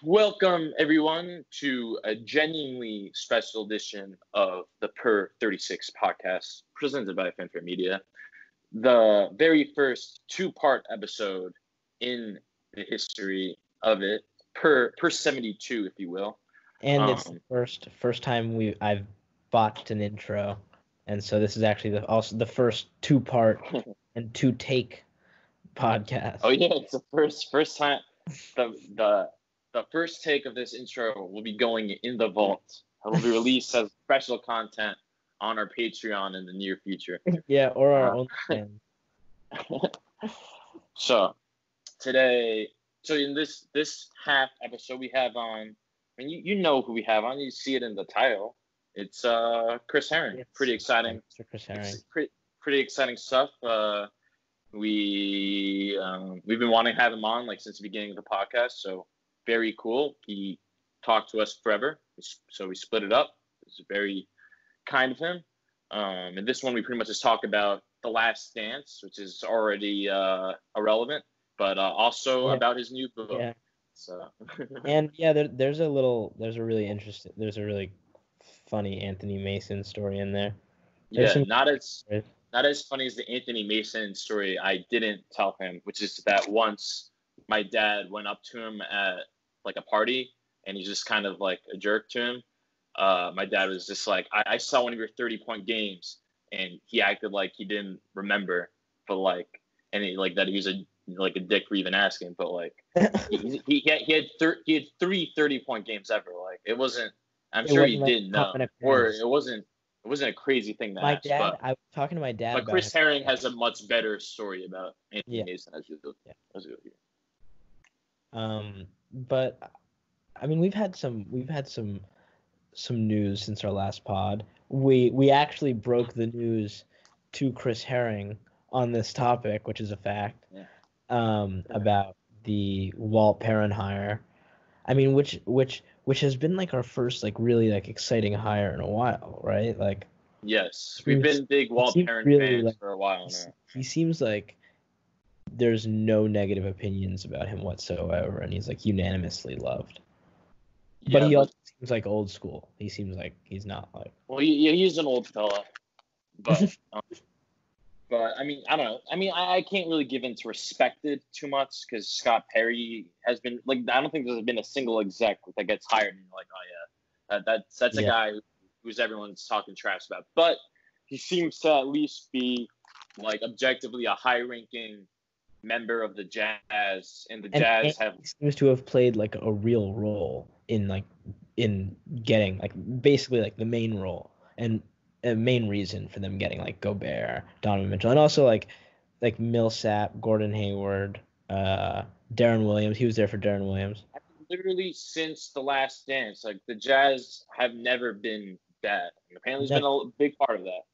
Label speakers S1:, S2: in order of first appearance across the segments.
S1: Welcome, everyone, to a genuinely special edition of the Per 36 podcast presented by Fanfare Media. The very first two-part episode in the history of it, per 72, if you will.
S2: And it's the first time I've botched an intro, and so this is actually also the first two-part and two-take podcast.
S1: Oh yeah, it's the first time. The first take of this intro will be going in the vault. It will be released as special content on our Patreon in the near future.
S2: Yeah, or our own fan.
S1: So today, in this half episode, we have on. I mean, you know who we have on. You see it in the title. It's Chris Herring. Pretty exciting.
S2: Chris Herring.
S1: Pretty exciting stuff. We've been wanting to have him on since the beginning of the podcast. So very cool. He talked to us forever. So we split it up. It's very kind of him. And this one we pretty much just talk about The Last Dance, which is already irrelevant, but also about his new book.
S2: Yeah.
S1: So.
S2: And yeah, there's a really funny Anthony Mason story in there.
S1: Not as funny as the Anthony Mason story I didn't tell him, which is that once my dad went up to him at a party and he's just kind of like a jerk to him. My dad was just like, I saw one of your 30-point games, and he acted like he didn't remember, but that he was a dick for even asking, but he had three 30-point games ever. It wasn't. I'm sure he didn't know, or it wasn't a crazy thing to ask.
S2: I was talking to my dad.
S1: But Chris Herring has a much better story about Anthony Mason as you'll hear.
S2: But I mean, we've had some news since our last pod. We actually broke the news to Chris Herring on this topic, which is a fact.
S1: Yeah.
S2: About the Walt Perrin hire. I mean, which has been our first really exciting hire in a while, right?
S1: Yes, we've been big Walt Perrin fans for a while now.
S2: He seems like there's no negative opinions about him whatsoever, and he's unanimously loved. But he also seems old school. He seems like he's not
S1: Well, he's an old fella, but but I mean, I don't know. I mean, I can't really give in to respected too much because Scott Perry has been I don't think there's been a single exec that gets hired and you're oh yeah, that's a guy who's everyone's talking trash about. But he seems to at least be objectively a high-ranking member of the Jazz, and the Jazz
S2: he seems to have played a real role in getting basically the main role and a main reason for them getting Gobert, Donovan Mitchell, and also Millsap, Gordon Hayward, Darren Williams. He was there for Darren Williams.
S1: Literally since The Last Dance, the Jazz have never been bad. And apparently, he's been a big part of that.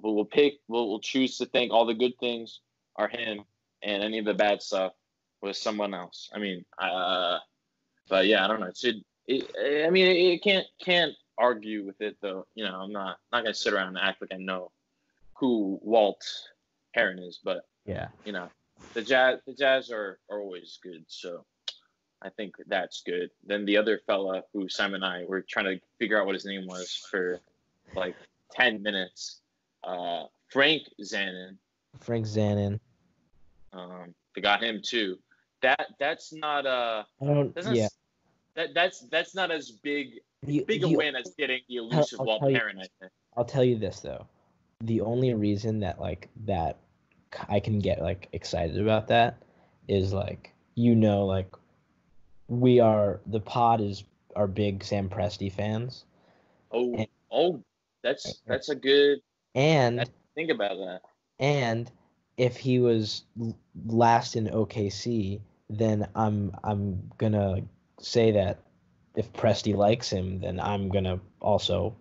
S1: We'll choose to think all the good things are him, and any of the bad stuff was someone else. I mean, but yeah, I don't know. It can't argue with it though. I'm not gonna sit around and act like I know who Walt Perrin is, but
S2: yeah,
S1: the Jazz are always good, so I think that's good. Then the other fella who Simon and I were trying to figure out what his name was for 10 minutes, Frank Zanin. They got him too. That's not that's not as big a win as getting the elusive Walt Perrin, I think.
S2: I'll tell you this though. The only reason that that I can get excited about that is the pod are big Sam Presti fans.
S1: That's a good.
S2: And
S1: think about that.
S2: And if he was last in OKC, then I'm gonna say that if Presti likes him, then I'm gonna also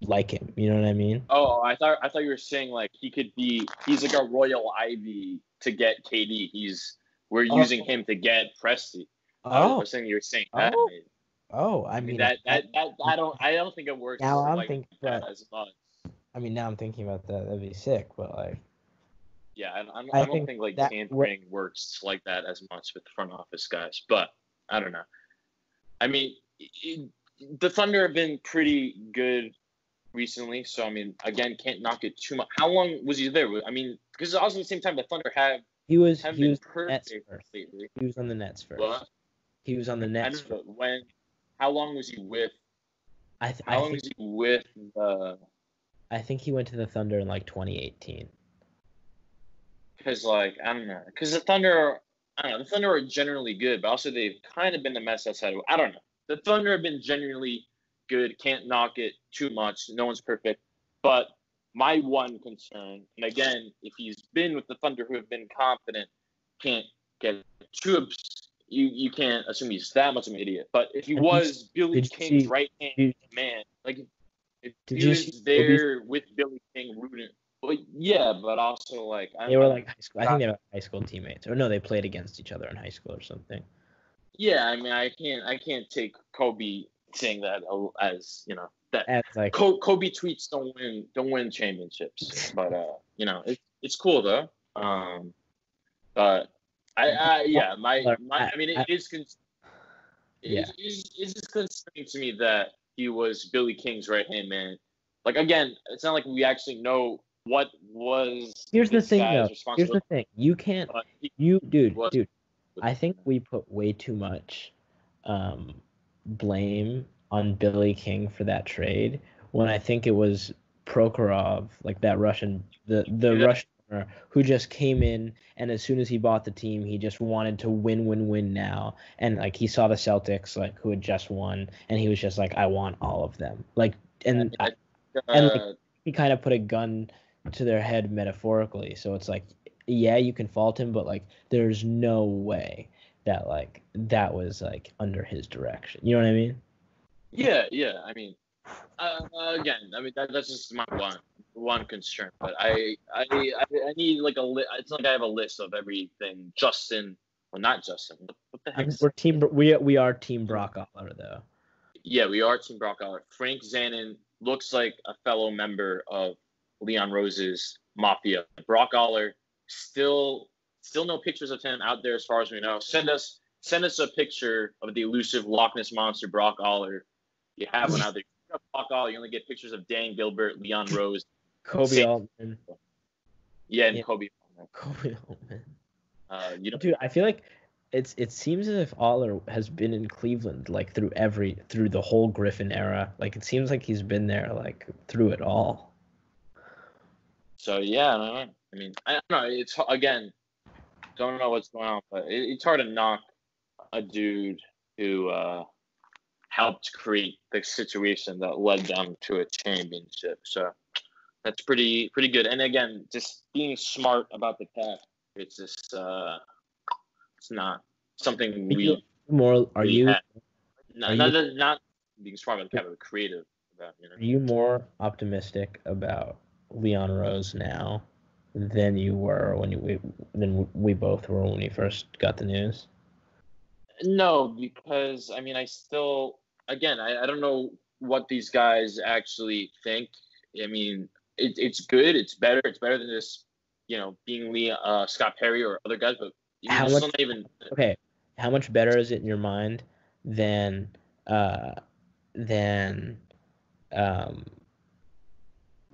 S2: like him. You know what I mean?
S1: Oh, I thought you were saying he's a royal ivy to get KD. We're using him to get Presti. I was saying you were saying that.
S2: I mean
S1: that I don't think it works.
S2: Now I'm
S1: thinking
S2: that
S1: as much.
S2: I mean, now I'm thinking about that. That'd be sick, but
S1: Yeah,
S2: I
S1: I don't
S2: think
S1: think like
S2: that
S1: tampering works like that as much with the front office guys, but I don't know. I mean, the Thunder have been pretty good recently, so I mean, again, can't knock it too much. How long was he there? I mean, because also at the same time, the Thunder have
S2: he
S1: been
S2: was
S1: perfect
S2: Nets first.
S1: lately.
S2: He was on the Nets first.
S1: But
S2: He was on the
S1: I
S2: Nets
S1: know,
S2: first.
S1: but how long was he with?
S2: I
S1: How long
S2: think
S1: was he with the?
S2: I think he went to the Thunder in like 2018.
S1: Because like I don't know, because the Thunder, I don't know, the Thunder are generally good, but also they've kind of been a mess outside of. I don't know. The Thunder have been genuinely good. Can't knock it too much. No one's perfect, but my one concern, and again, if he's been with the Thunder who have been confident, can't get too. You can't assume he's that much of an idiot. But if he was Billy
S2: Did you
S1: King's
S2: see?
S1: right hand
S2: Did,
S1: man, like if
S2: did
S1: he
S2: you see
S1: was
S2: Kobe's?
S1: there with Billy King rooting, well, yeah, but also like I
S2: They
S1: don't
S2: were
S1: know.
S2: like high school. I think they were high school teammates, or no, they played against each other in high school or something.
S1: Yeah, I mean, I can't take Kobe saying that as that
S2: And like,
S1: Kobe tweets don't win championships, but it's cool though. But yeah, I mean,
S2: yeah.
S1: it's just concerning to me that he was Billy King's right hand man. Like again, it's not like we actually know what was
S2: Here's the
S1: this
S2: thing,
S1: guy's
S2: though. Here's the
S1: responsibility,
S2: thing. You can't.
S1: but he was.
S2: Dude. I think we put way too much um, blame on Billy King for that trade when I think it was Prokhorov, like that Russian, the Russian owner, who just came in and as soon as he bought the team, he just wanted to win now. And like he saw the Celtics, like who had just won, and he was just like, I want all of them. Like and
S1: I,
S2: and like he kind of put a gun to their head metaphorically. So it's like, yeah, you can fault him, but like there's no way that like that was like under his direction. You know what I mean?
S1: yeah. I mean, again, I mean that's just my one concern. But I need like it's like I have a list of everything. Justin, well, not Justin. What the heck?
S2: We are team Brock Aller though.
S1: Yeah, we are Team Brock Aller. Frank Zanin looks like a fellow member of Leon Rose's Mafia. Brock Aller, still no pictures of him out there as far as we know. Send us a picture of the elusive Loch Ness monster Brock Aller. You have one out there. Brock Aller, you only get pictures of Dan Gilbert, Leon Rose,
S2: Kobe Altman.
S1: Yeah, and Kobe.
S2: Kobe Altman.
S1: Dude,
S2: I feel like it seems as if Aller has been in Cleveland like through the whole Griffin era. Like it seems like he's been there like through it all.
S1: So yeah, I mean, I don't know. It's again, don't know what's going on, but it's hard to knock a dude who helped create the situation that led them to a championship. So that's pretty good. And again, just being smart about the cap. It's just it's not something we
S2: more. Are you?
S1: Had. Not being smart about the cap, but creative about.
S2: Are you more optimistic about Leon Rose now than you were than we both were when we first got the news?
S1: No, because I mean, I still, again, I don't know what these guys actually think. I mean, it's good. It's better. It's better than just being Scott Perry or other guys. But
S2: How much? Okay, how much better is it in your mind than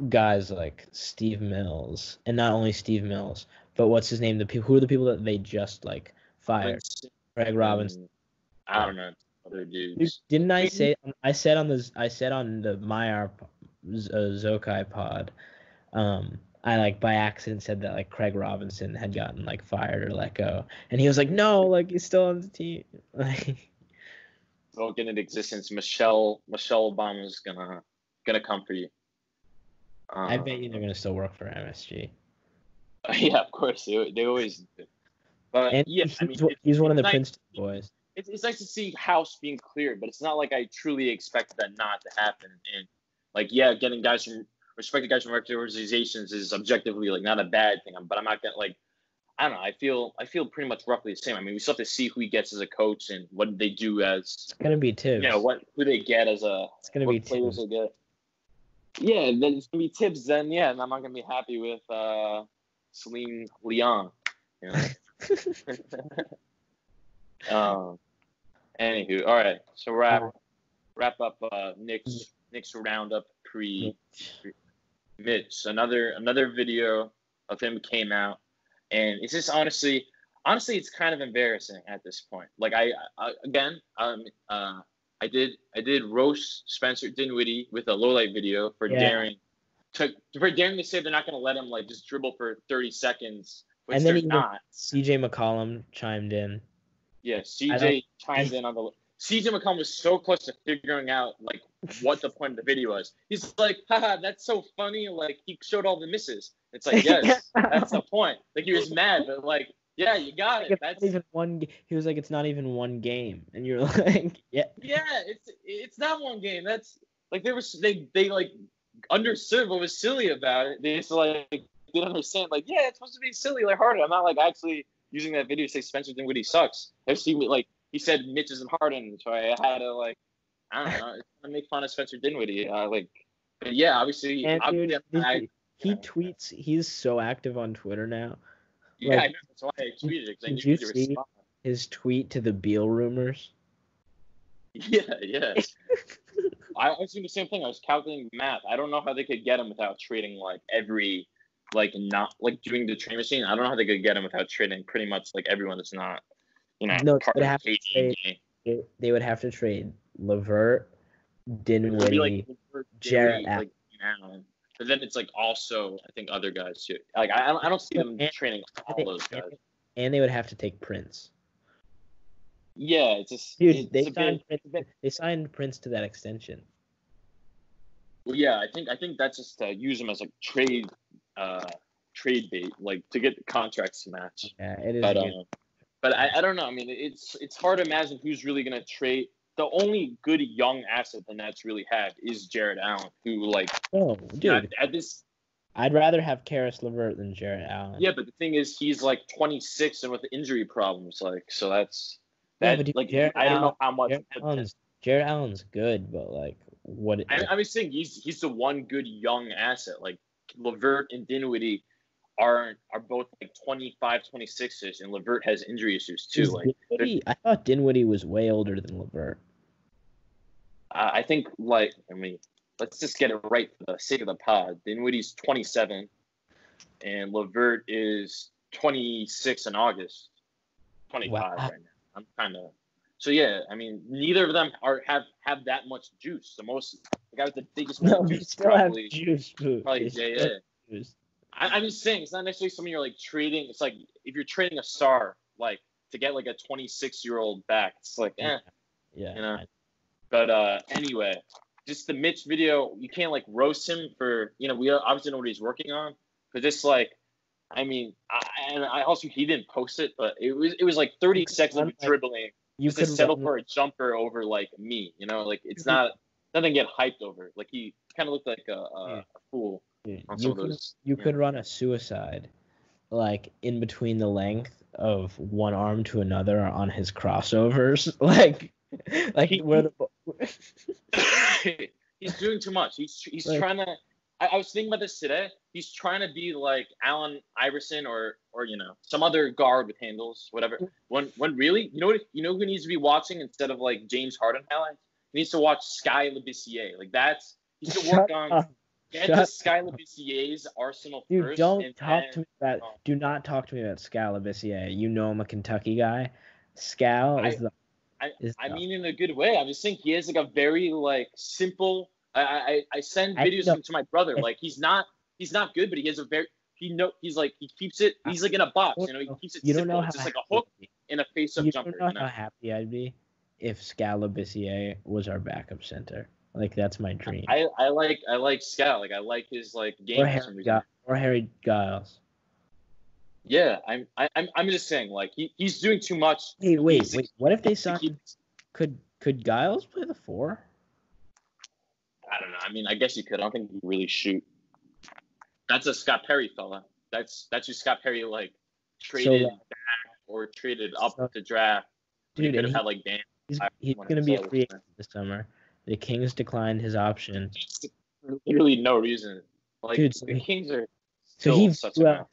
S2: guys like Steve Mills, and not only Steve Mills, but what's his name? Who are the people that they just like fired? Craig Robinson.
S1: I don't know other dudes.
S2: Didn't I say? I said on the Myar Zokai pod. I like by accident said that like Craig Robinson had gotten like fired or let go, and he was like, no, like he's still on the team.
S1: Spoken into existence. Michelle Obama's gonna come for you.
S2: I bet you they're gonna still work for MSG.
S1: Yeah, of course they always do. But
S2: and
S1: yeah, I mean,
S2: he's one of the Princeton boys.
S1: It's nice to see House being cleared, but it's not like I truly expected that not to happen. And like, yeah, getting guys from respected guys from organizations is objectively like not a bad thing. But I'm not gonna like, I don't know. I feel pretty much roughly the same. I mean, we still have to see who he gets as a coach and what they do as.
S2: It's gonna be Tibbs.
S1: Who they get as a.
S2: It's gonna be
S1: players
S2: Tibbs.
S1: they get. Yeah, then it's gonna be Tibbs. Then yeah, and I'm not gonna be happy with Celine Leon. You know? Anywho, all right. So wrap up Knicks roundup pre Mitch. Another video of him came out, and it's just honestly it's kind of embarrassing at this point. Like I did roast Spencer Dinwiddie with a lowlight video for daring to say they're not going to let him like just dribble for 30 seconds, which and then they're not.
S2: CJ McCollum chimed in.
S1: Yeah, CJ chimed in on the. CJ McCollum was so close to figuring out like what the point of the video was. He's like, haha, that's so funny. Like he showed all the misses. It's like, yes, that's the point. Like he was mad, but like, yeah, you got it. That's
S2: even one. He was like, it's not even one game, and you're like, yeah.
S1: Yeah, it's not one game. That's like they like understood what was silly about it. They just like didn't understand. Like, yeah, it's supposed to be silly, like harder. I'm not like actually using that video to say Spencer Dinwiddie sucks. I've seen like. He said Mitch isn't Harden, so I had to like, I don't know, make fun of Spencer Dinwiddie. But yeah, obviously,
S2: he tweets. He's so active on Twitter now.
S1: Yeah, like, I know. That's why I tweeted it.
S2: Did you see his tweet to the Beal rumors?
S1: Yeah. I was doing the same thing. I was calculating math. I don't know how they could get him without trading like every, like not like doing the trade machine. I don't know how they could get him without trading pretty much like everyone that's not.
S2: No, they would have to trade LeVert, Dinwiddie,
S1: like Jarrett Allen. But then it's like also I think other guys too. Like I don't see them training all those guys.
S2: And they would have to take Prince.
S1: Yeah, it's just
S2: they signed Prince to that extension.
S1: Well, yeah, I think that's just to use him as a trade bait, like to get the contracts to match.
S2: Yeah, it is.
S1: But I don't know. I mean, it's hard to imagine who's really going to trade. The only good young asset the Nets really have is Jarrett Allen, who like.
S2: Oh, dude. At this, I'd rather have Karis LeVert than Jarrett Allen.
S1: Yeah, but the thing is, he's like 26 and with injury problems, like so that's that. Yeah, like Jarrett I don't know how much.
S2: Jarrett Allen's good, but like what?
S1: I was saying he's the one good young asset. Like LeVert and Dinwiddie are both like 25, 26ish, and LeVert has injury issues too. Like
S2: I thought Dinwiddie was way older than LeVert.
S1: I think let's just get it right for the sake of the pod. Dinwiddie's 27, and LeVert is 26 in August. 25 right now. I'm kind of so yeah. I mean, neither of them have that much juice. The guy with the biggest juice probably. Probably yeah. I'm just saying, it's not necessarily something you're like trading. It's like if you're trading a star, like to get like a 26-year-old back, it's like,
S2: yeah.
S1: You know. But anyway, just the Mitch video, you can't like roast him for, we obviously know what he's working on. But just like, I mean, I also he didn't post it, but it was like 30 seconds of dribbling. You could settle for a jumper over like me, like it's not nothing to get hyped over. Like he kind of looked like a fool.
S2: You could run a suicide, like in between the length of one arm to another on his crossovers, like where the.
S1: He's doing too much. He's like, trying to. I was thinking about this today. He's trying to be like Allen Iverson or some other guard with handles, whatever. When really, who needs to be watching instead of like James Harden highlights? He needs to watch Sky Labissiere. Like that's he needs to work on. Get to Sky Labissiere's arsenal first.
S2: Do not talk to me about Sky Labissiere. You know I'm a Kentucky guy. Scal is the.
S1: I mean in a good way. I'm just saying he has like a very like simple. I send videos to my brother. Like he's not good, but he has a very he keeps it. He's like in a box. He keeps it simple. It's just like a hook in a face-up jumper.
S2: You know how happy I'd be if Scal Labissiere was our backup center. Like that's my dream.
S1: I like Scal. Like I like his like game for some reason.
S2: Or Harry Giles.
S1: Yeah, I'm just saying like he's doing too much.
S2: Hey, wait. What if they signed? Could Giles play the 4?
S1: I don't know. I mean, I guess you could. I don't think he could really shoot. That's a Scott Perry fella. That's who Scott Perry like traded back or traded up to draft.
S2: Dude,
S1: he could have had like Dan.
S2: He's gonna be a free agent this summer. The Kings declined his option.
S1: Literally no reason. Like
S2: dude,
S1: the Kings are
S2: So
S1: still such a mess.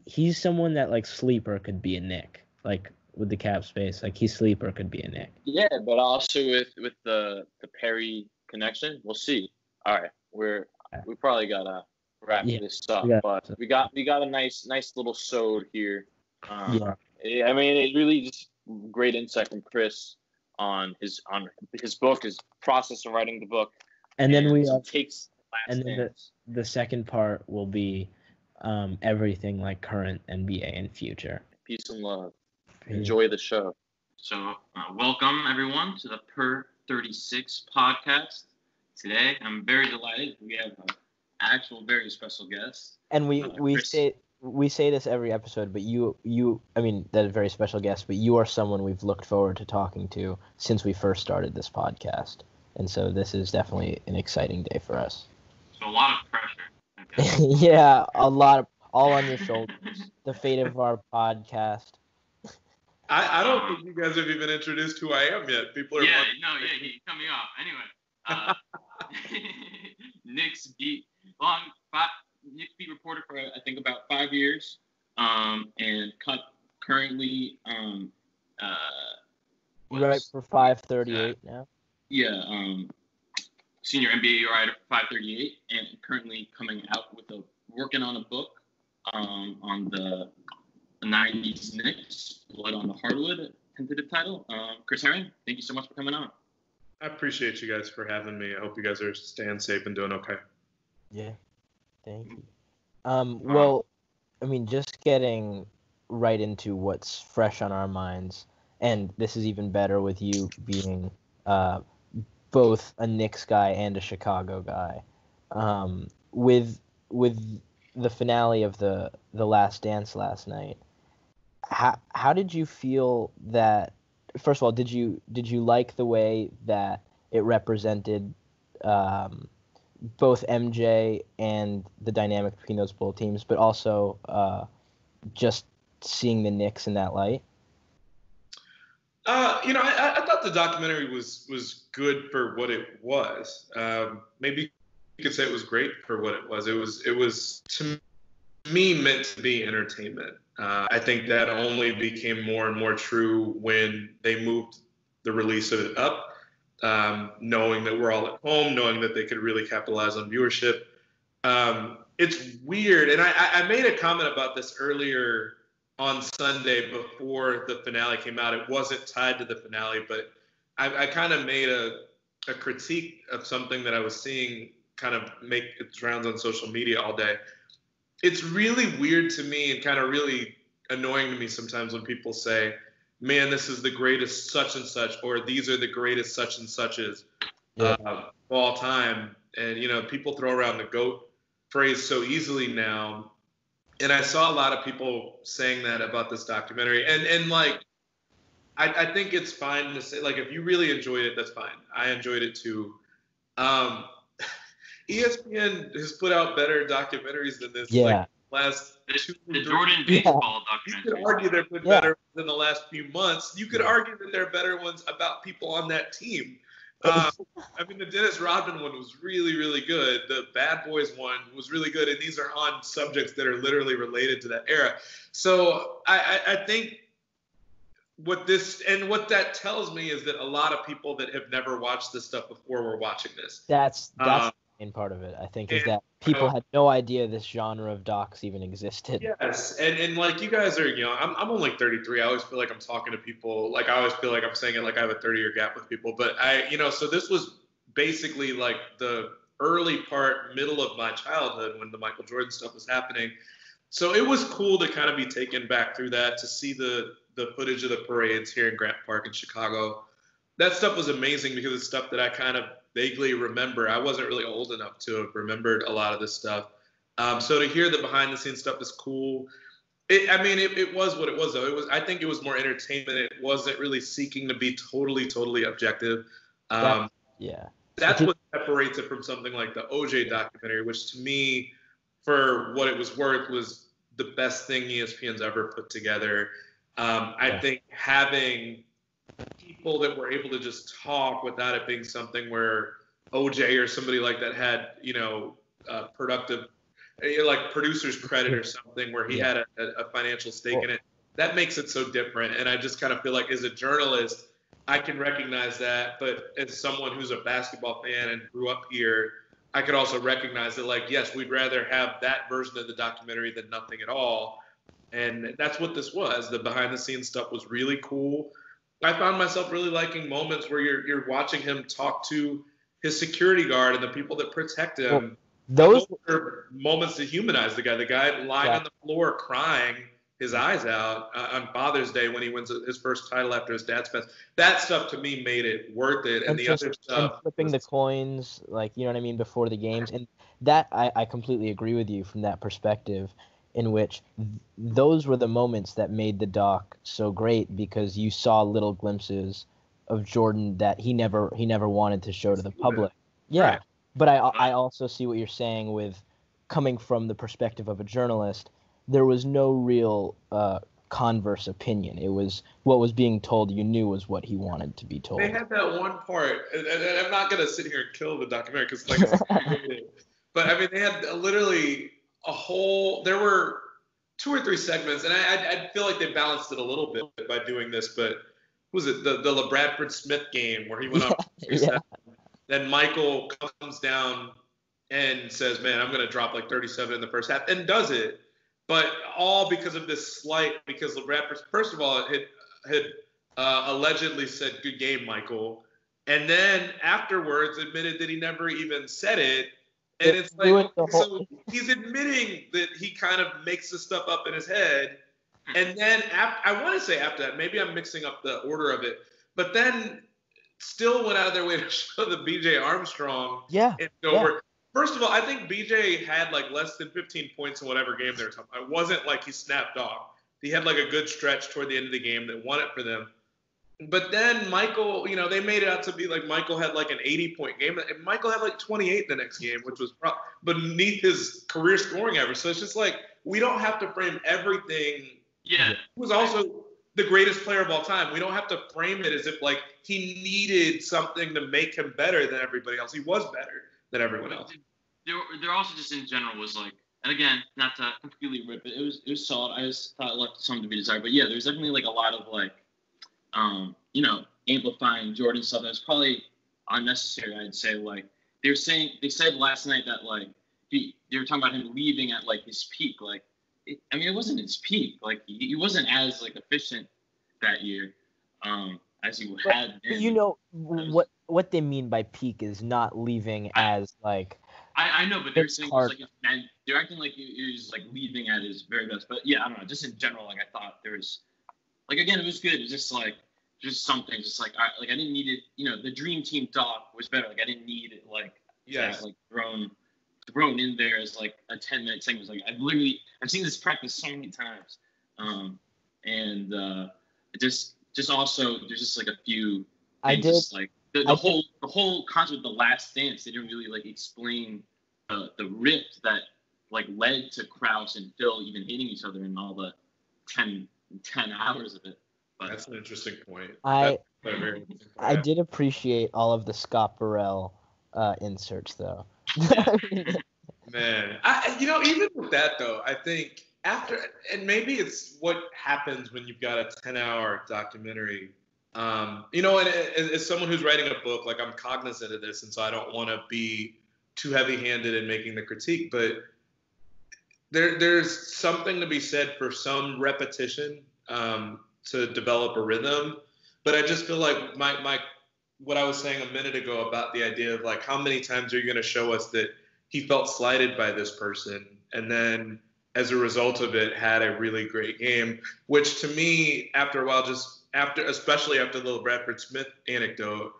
S2: he's someone that like sleeper could be a Knick, like with the cap space, like he's sleeper could be a Knick.
S1: Yeah, but also with the Perry connection, we'll see. All right, we probably gotta wrap this up, but we got a nice little sode here. I mean, it really just great insight from Chris on his book, his process of writing the book,
S2: and then we
S1: takes.
S2: And then the second part will be everything like current NBA and future.
S1: Peace and love. Enjoy the show. So welcome everyone to the Per 36 podcast. Today I'm very delighted. We have an actual very special guest.
S2: And we say this every episode, but you I mean that a very special guest, but you are someone we've looked forward to talking to since we first started this podcast. And so this is definitely an exciting day for us.
S1: So a lot of pressure.
S2: Yeah, a lot of all on your shoulders. The fate of our podcast.
S3: I don't think you guys have even introduced who I am yet. People are
S1: he cut me off. Anyway, Knicks beat reporter for I think about 5 years, and currently
S2: right for 538 now.
S1: Yeah, senior NBA writer for 538, and currently coming out working on a book on the 90s Knicks, Blood on the Hardwood, tentative title. Chris Herring, thank you so much for coming on.
S3: I appreciate you guys for having me. I hope you guys are staying safe and doing okay.
S2: Yeah, thank you. Well, I mean, just getting right into what's fresh on our minds, and this is even better with you being both a Knicks guy and a Chicago guy. With the finale of the Last Dance last night, how did you feel that? First of all, did you like the way that it represented both MJ and the dynamic between those both teams, but also just seeing the Knicks in that light?
S3: I thought the documentary was good for what it was. Maybe you could say it was great for what it was. It was to me meant to be entertainment. I think that only became more and more true when they moved the release of it up, knowing that we're all at home, knowing that they could really capitalize on viewership. It's weird, and I made a comment about this earlier on Sunday before the finale came out. It wasn't tied to the finale, but I kind of made a critique of something that I was seeing kind of make its rounds on social media all day. It's really weird to me and kind of really annoying to me sometimes when people say, man, this is the greatest such and such, or these are the greatest such and suches of all time. And, people throw around the GOAT phrase so easily now. And I saw a lot of people saying that about this documentary. And like, I think it's fine to say, like, if you really enjoyed it, that's fine. I enjoyed it too. ESPN has put out better documentaries than this.
S2: Yeah.
S3: Like, last
S1: the Jordan baseball documentary.
S3: You could argue they've been better than the last few months. You could argue that they're better ones about people on that team. I mean, the Dennis Rodman one was really, really good. The Bad Boys one was really good. And these are on subjects that are literally related to that era. So I think what that tells me is that a lot of people that have never watched this stuff before were watching this.
S2: That's the main part of it, I think, is that people had no idea this genre of docs even existed.
S3: Yes, and like you guys are, I'm only 33. I always feel like I'm talking to people. Like I always feel like I'm saying it like I have a 30-year gap with people. But so this was basically like the early part, middle of my childhood when the Michael Jordan stuff was happening. So it was cool to kind of be taken back through that, to see the footage of the parades here in Grant Park in Chicago. That stuff was amazing because it's stuff that I kind of vaguely remember. I wasn't really old enough to have remembered a lot of this stuff. So to hear the behind the scenes stuff is cool. It was what it was, though. I think it was more entertainment. It wasn't really seeking to be totally objective. That's what separates it from something like the OJ documentary, which to me, for what it was worth, was the best thing ESPN's ever put together. I think having people that were able to just talk without it being something where OJ or somebody like that had, productive like producer's credit or something where he had a financial stake in it. That makes it so different. And I just kind of feel like as a journalist, I can recognize that. But as someone who's a basketball fan and grew up here, I could also recognize that, like, yes, we'd rather have that version of the documentary than nothing at all. And that's what this was. The behind-the-scenes stuff was really cool. I found myself really liking moments where you're watching him talk to his security guard and the people that protect him. Those are moments to humanize the guy. The guy lying on the floor crying his eyes out on Father's Day when he wins his first title after his dad's passed. That stuff to me made it worth it. And the other stuff.
S2: And flipping the coins, like, you know what I mean, before the games. And that, I completely agree with you from that perspective, in which those were the moments that made the doc so great, because you saw little glimpses of Jordan that he never wanted to show to the public. Yeah. Right. But I also see what you're saying with coming from the perspective of a journalist. There was no real converse opinion. It was what was being told, you knew, was what he wanted to be told.
S3: They had that one part, and I'm not going to sit here and kill the documentary because, like, but I mean, they had literally there were 2 or 3 segments, and I feel like they balanced it a little bit by doing this, but was it the LeBradford Smith game where he went off 37? Then Michael comes down and says, man, I'm going to drop like 37 in the first half, and does it. But all because of this slight, because LeBradford, first of all, had allegedly said, good game, Michael. And then afterwards admitted that he never even said it. And it's like, so he's admitting that he kind of makes this stuff up in his head. And then I want to say after that, maybe I'm mixing up the order of it, but then still went out of their way to show the B.J. Armstrong.
S2: Yeah.
S3: First of all, I think B.J. had like less than 15 points in whatever game they were talking about. It wasn't like he snapped off. He had like a good stretch toward the end of the game that won it for them. But then Michael, you know, they made it out to be like Michael had like an 80-point game. And Michael had like 28 the next game, which was beneath his career scoring average. So it's just like, we don't have to frame everything.
S1: Yeah.
S3: He was also the greatest player of all time. We don't have to frame it as if like he needed something to make him better than everybody else. He was better than everyone else.
S1: There also just in general was like, and again, not to completely rip it, it was solid. I just thought it left something to be desired. But yeah, there's definitely like a lot of like, you know, amplifying Jordan stuff. That's probably unnecessary, I'd say. Like they said last night that like they were talking about him leaving at like his peak. Like, I mean, it wasn't his peak. Like he wasn't as like efficient that year as he had been.
S2: But you know what they mean by peak is not leaving as like.
S1: I know, but they're saying like they're acting like he was like leaving at his very best. But yeah, I don't know. Just in general, like I thought there was, like again, it was good. It was just like something, just like I didn't need it. You know, the Dream Team talk was better. Like I didn't need it. Like like thrown in there as like a 10-minute segment. Like I've seen this practice so many times, and it just also there's just like a few. Just, like the whole concept of The Last Dance. They didn't really like explain the rift that like led to Krause and Phil even hating each other in all the 10 hours of it. But
S3: that's an interesting point.
S2: I did appreciate all of the Scott Burrell inserts though.
S3: Man, you know, even with that though, I think after, and maybe it's what happens when you've got a 10-hour documentary. You know, and as someone who's writing a book, like I'm cognizant of this, and so I don't want to be too heavy-handed in making the critique, but there's something to be said for some repetition to develop a rhythm. But I just feel like my what I was saying a minute ago about the idea of like how many times are you going to show us that he felt slighted by this person, and then as a result of it had a really great game, which to me after a while especially after the Bradford Smith anecdote,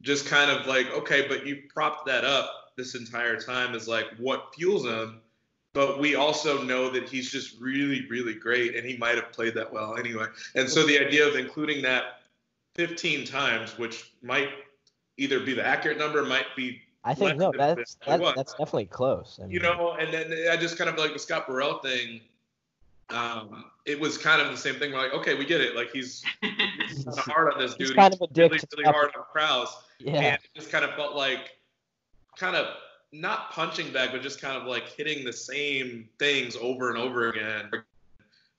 S3: just kind of like, okay, but you propped that up this entire time as like what fuels him. But we also know that he's just really, really great, and he might have played that well anyway. And so the idea of including that 15 times, which might either be the accurate number, might be.
S2: I think no, that's definitely close. I mean,
S3: you know, and then I just kind of like the Scott Burrell thing. It was kind of the same thing. We're like, okay, we get it. Like he's kind of hard on this dude.
S2: He's kind of a dick.
S3: Really hard on Krause.
S2: Yeah.
S3: And it just kind of felt like, kind of not punching bag, but just kind of like hitting the same things over and over again.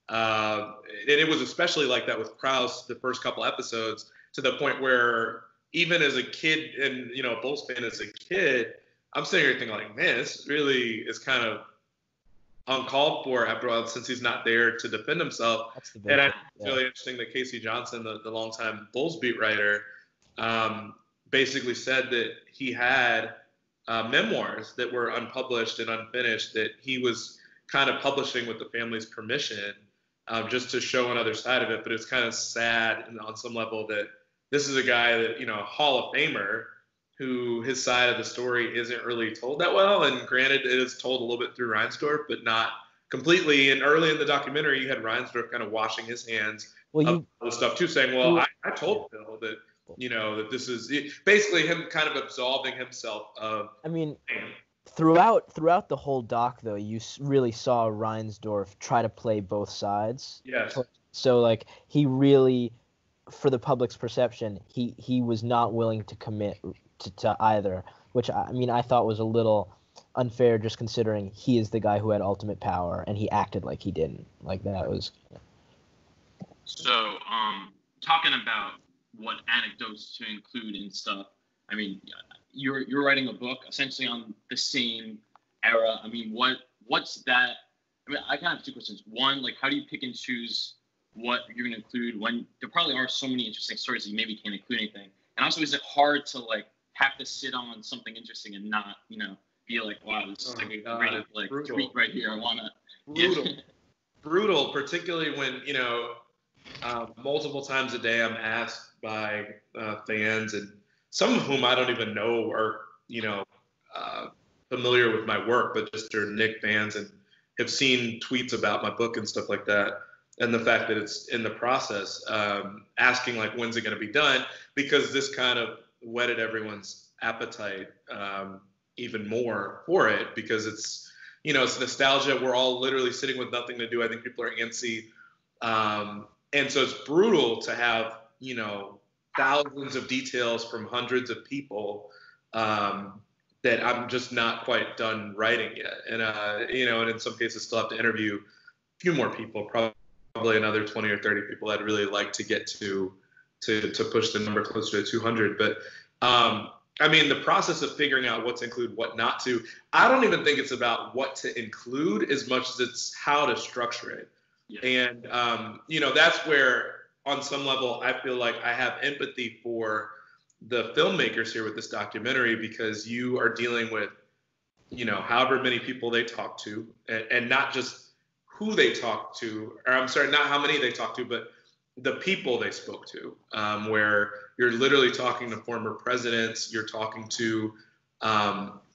S3: And it was especially like that with Krause the first couple episodes, to the point where even as a kid and, you know, a Bulls fan as a kid, I'm sitting here thinking like, man, this really is kind of uncalled for after a while, since he's not there to defend himself. And I think it's really interesting that Casey Johnson, the longtime Bulls beat writer, basically said that he had memoirs that were unpublished and unfinished that he was kind of publishing with the family's permission, just to show another side of it. But it's kind of sad on some level that this is a guy that, you know, a Hall of Famer, who his side of the story isn't really told that well. And granted, it is told a little bit through Reinsdorf, but not completely. And early in the documentary, you had Reinsdorf kind of washing his hands of all the stuff too, saying, well, I told Phil that, you know, that this is basically him kind of absolving himself of.
S2: I mean, throughout the whole doc, though, you really saw Reinsdorf try to play both sides.
S3: Yes.
S2: So, like, he really, for the public's perception, he was not willing to commit to either, which, I mean, I thought was a little unfair, just considering he is the guy who had ultimate power, and he acted like he didn't. Like, that was.
S1: So, talking about what anecdotes to include and stuff, I mean, you're writing a book essentially on the same era. I mean, what's that? I mean, I kind of have two questions. One, like, how do you pick and choose what you're going to include when there probably are so many interesting stories that you maybe can't include anything? And also, is it hard to, like, have to sit on something interesting and not, you know, be like, wow, this is like a great, like, tweet right here. I want to.
S3: Brutal, particularly when, you know, multiple times a day I'm asked by fans, and some of whom I don't even know are, you know, familiar with my work, but just are Knicks fans and have seen tweets about my book and stuff like that. And the fact that it's in the process, asking like, when's it going to be done? Because this kind of whetted everyone's appetite even more for it, because it's, you know, it's nostalgia. We're all literally sitting with nothing to do. I think people are antsy. And so it's brutal to have, you know, thousands of details from hundreds of people that I'm just not quite done writing yet. And, you know, and in some cases still have to interview a few more people, probably another 20 or 30 people I'd really like to get to push the number closer to 200. But, I mean, the process of figuring out what to include, what not to, I don't even think it's about what to include as much as it's how to structure it. Yeah. And, you know, that's where on some level I feel like I have empathy for the filmmakers here with this documentary, because you are dealing with, you know, however many people they talk to, and not just who they talk to, or I'm sorry, not how many they talk to, but the people they spoke to, where you're literally talking to former presidents, you're talking to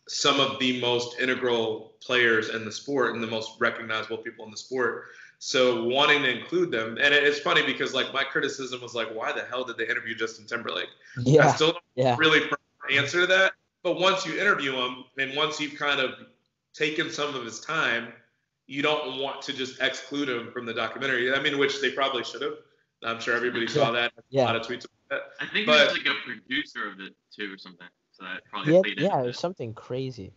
S3: some of the most integral players in the sport and the most recognizable people in the sport. So wanting to include them, and it's funny because like my criticism was like, why the hell did they interview Justin Timberlake?
S2: Yeah.
S3: I still don't really answer to that. But once you interview him, and once you've kind of taken some of his time, you don't want to just exclude him from the documentary. I mean, which they probably should have. I'm sure everybody saw that. A lot of tweets about that.
S1: I think he was like a producer of it too, or something. So that probably played
S2: it was something crazy.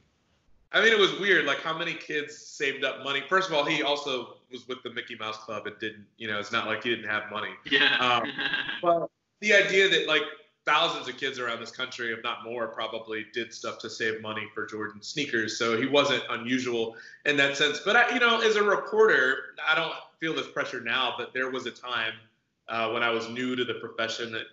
S3: I mean, it was weird, like how many kids saved up money. First of all, he also was with the Mickey Mouse Club and didn't, you know, it's not like he didn't have money.
S1: Yeah.
S3: But the idea that like thousands of kids around this country, if not more, probably did stuff to save money for Jordan sneakers. So he wasn't unusual in that sense. But, you know, as a reporter, I don't feel this pressure now, but there was a time when I was new to the profession that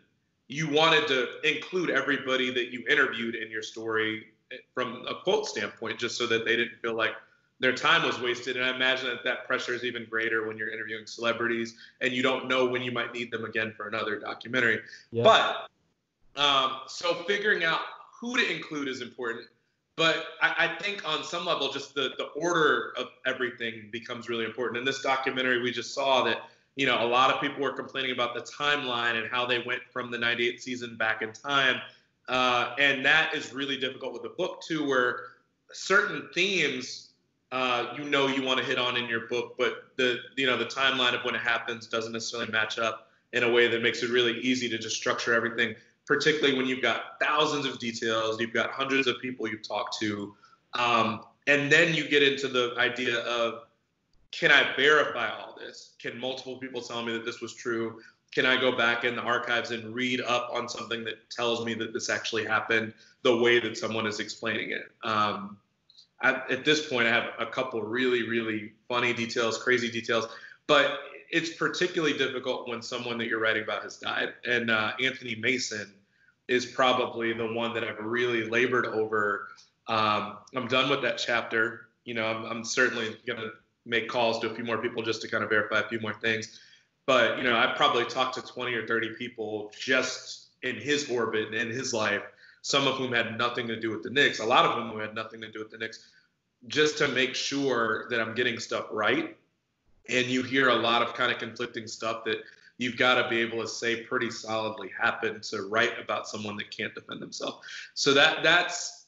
S3: you wanted to include everybody that you interviewed in your story from a quote standpoint, just so that they didn't feel like their time was wasted. And I imagine that pressure is even greater when you're interviewing celebrities and you don't know when you might need them again for another documentary. Yeah. But so figuring out who to include is important. But I think on some level, just the order of everything becomes really important. In this documentary, we just saw that, you know, a lot of people were complaining about the timeline and how they went from the 98 season back in time. And that is really difficult with the book too, where certain themes, you want to hit on in your book, but the timeline of when it happens doesn't necessarily match up in a way that makes it really easy to just structure everything, particularly when you've got thousands of details, you've got hundreds of people you've talked to, And then you get into the idea of, can I verify all this? Can multiple people tell me that this was true? Can I go back in the archives and read up on something that tells me that this actually happened the way that someone is explaining it? At this point, I have a couple really, really funny details, crazy details, but it's particularly difficult when someone that you're writing about has died. And Anthony Mason is probably the one that I've really labored over. I'm done with that chapter. I'm certainly going to make calls to a few more people just to kind of verify a few more things. But, I probably talked to 20 or 30 people just in his orbit and in his life, some of whom had nothing to do with the Knicks, a lot of whom had nothing to do with the Knicks, just to make sure that I'm getting stuff right. And you hear a lot of kind of conflicting stuff that you've got to be able to say pretty solidly happened to write about someone that can't defend themselves. So that's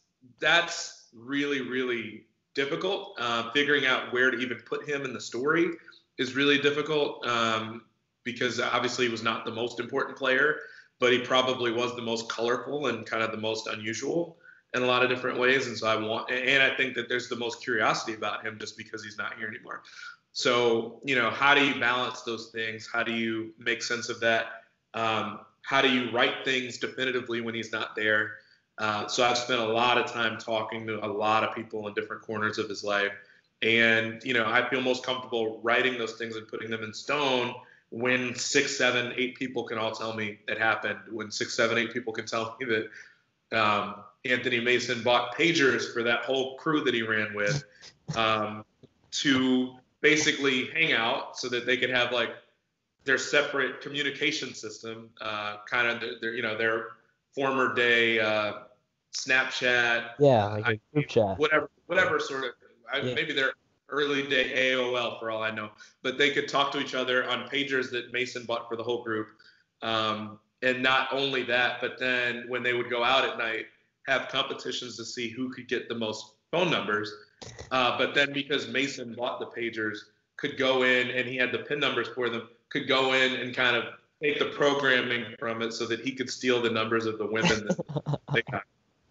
S3: really, really difficult. Figuring out where to even put him in the story is really difficult because obviously he was not the most important player, but he probably was the most colorful and kind of the most unusual in a lot of different ways. And so I think that there's the most curiosity about him just because he's not here anymore. So, how do you balance those things? How do you make sense of that? How do you write things definitively when he's not there? So I've spent a lot of time talking to a lot of people in different corners of his life. And, I feel most comfortable writing those things and putting them in stone when 6, 7, 8 people can all tell me it happened, when 6, 7, 8 people can tell me that Anthony Mason bought pagers for that whole crew that he ran with to basically hang out so that they could have like their separate communication system, kind of their former day Snapchat,
S2: like a group chat,
S3: whatever sort of maybe their early day AOL for all I know, but they could talk to each other on pagers that Mason bought for the whole group. And not only that, but then when they would go out at night, have competitions to see who could get the most phone numbers. But then because Mason bought the pagers, could go in and he had the PIN numbers for them, could go in and kind of take the programming from it so that he could steal the numbers of the women that they got.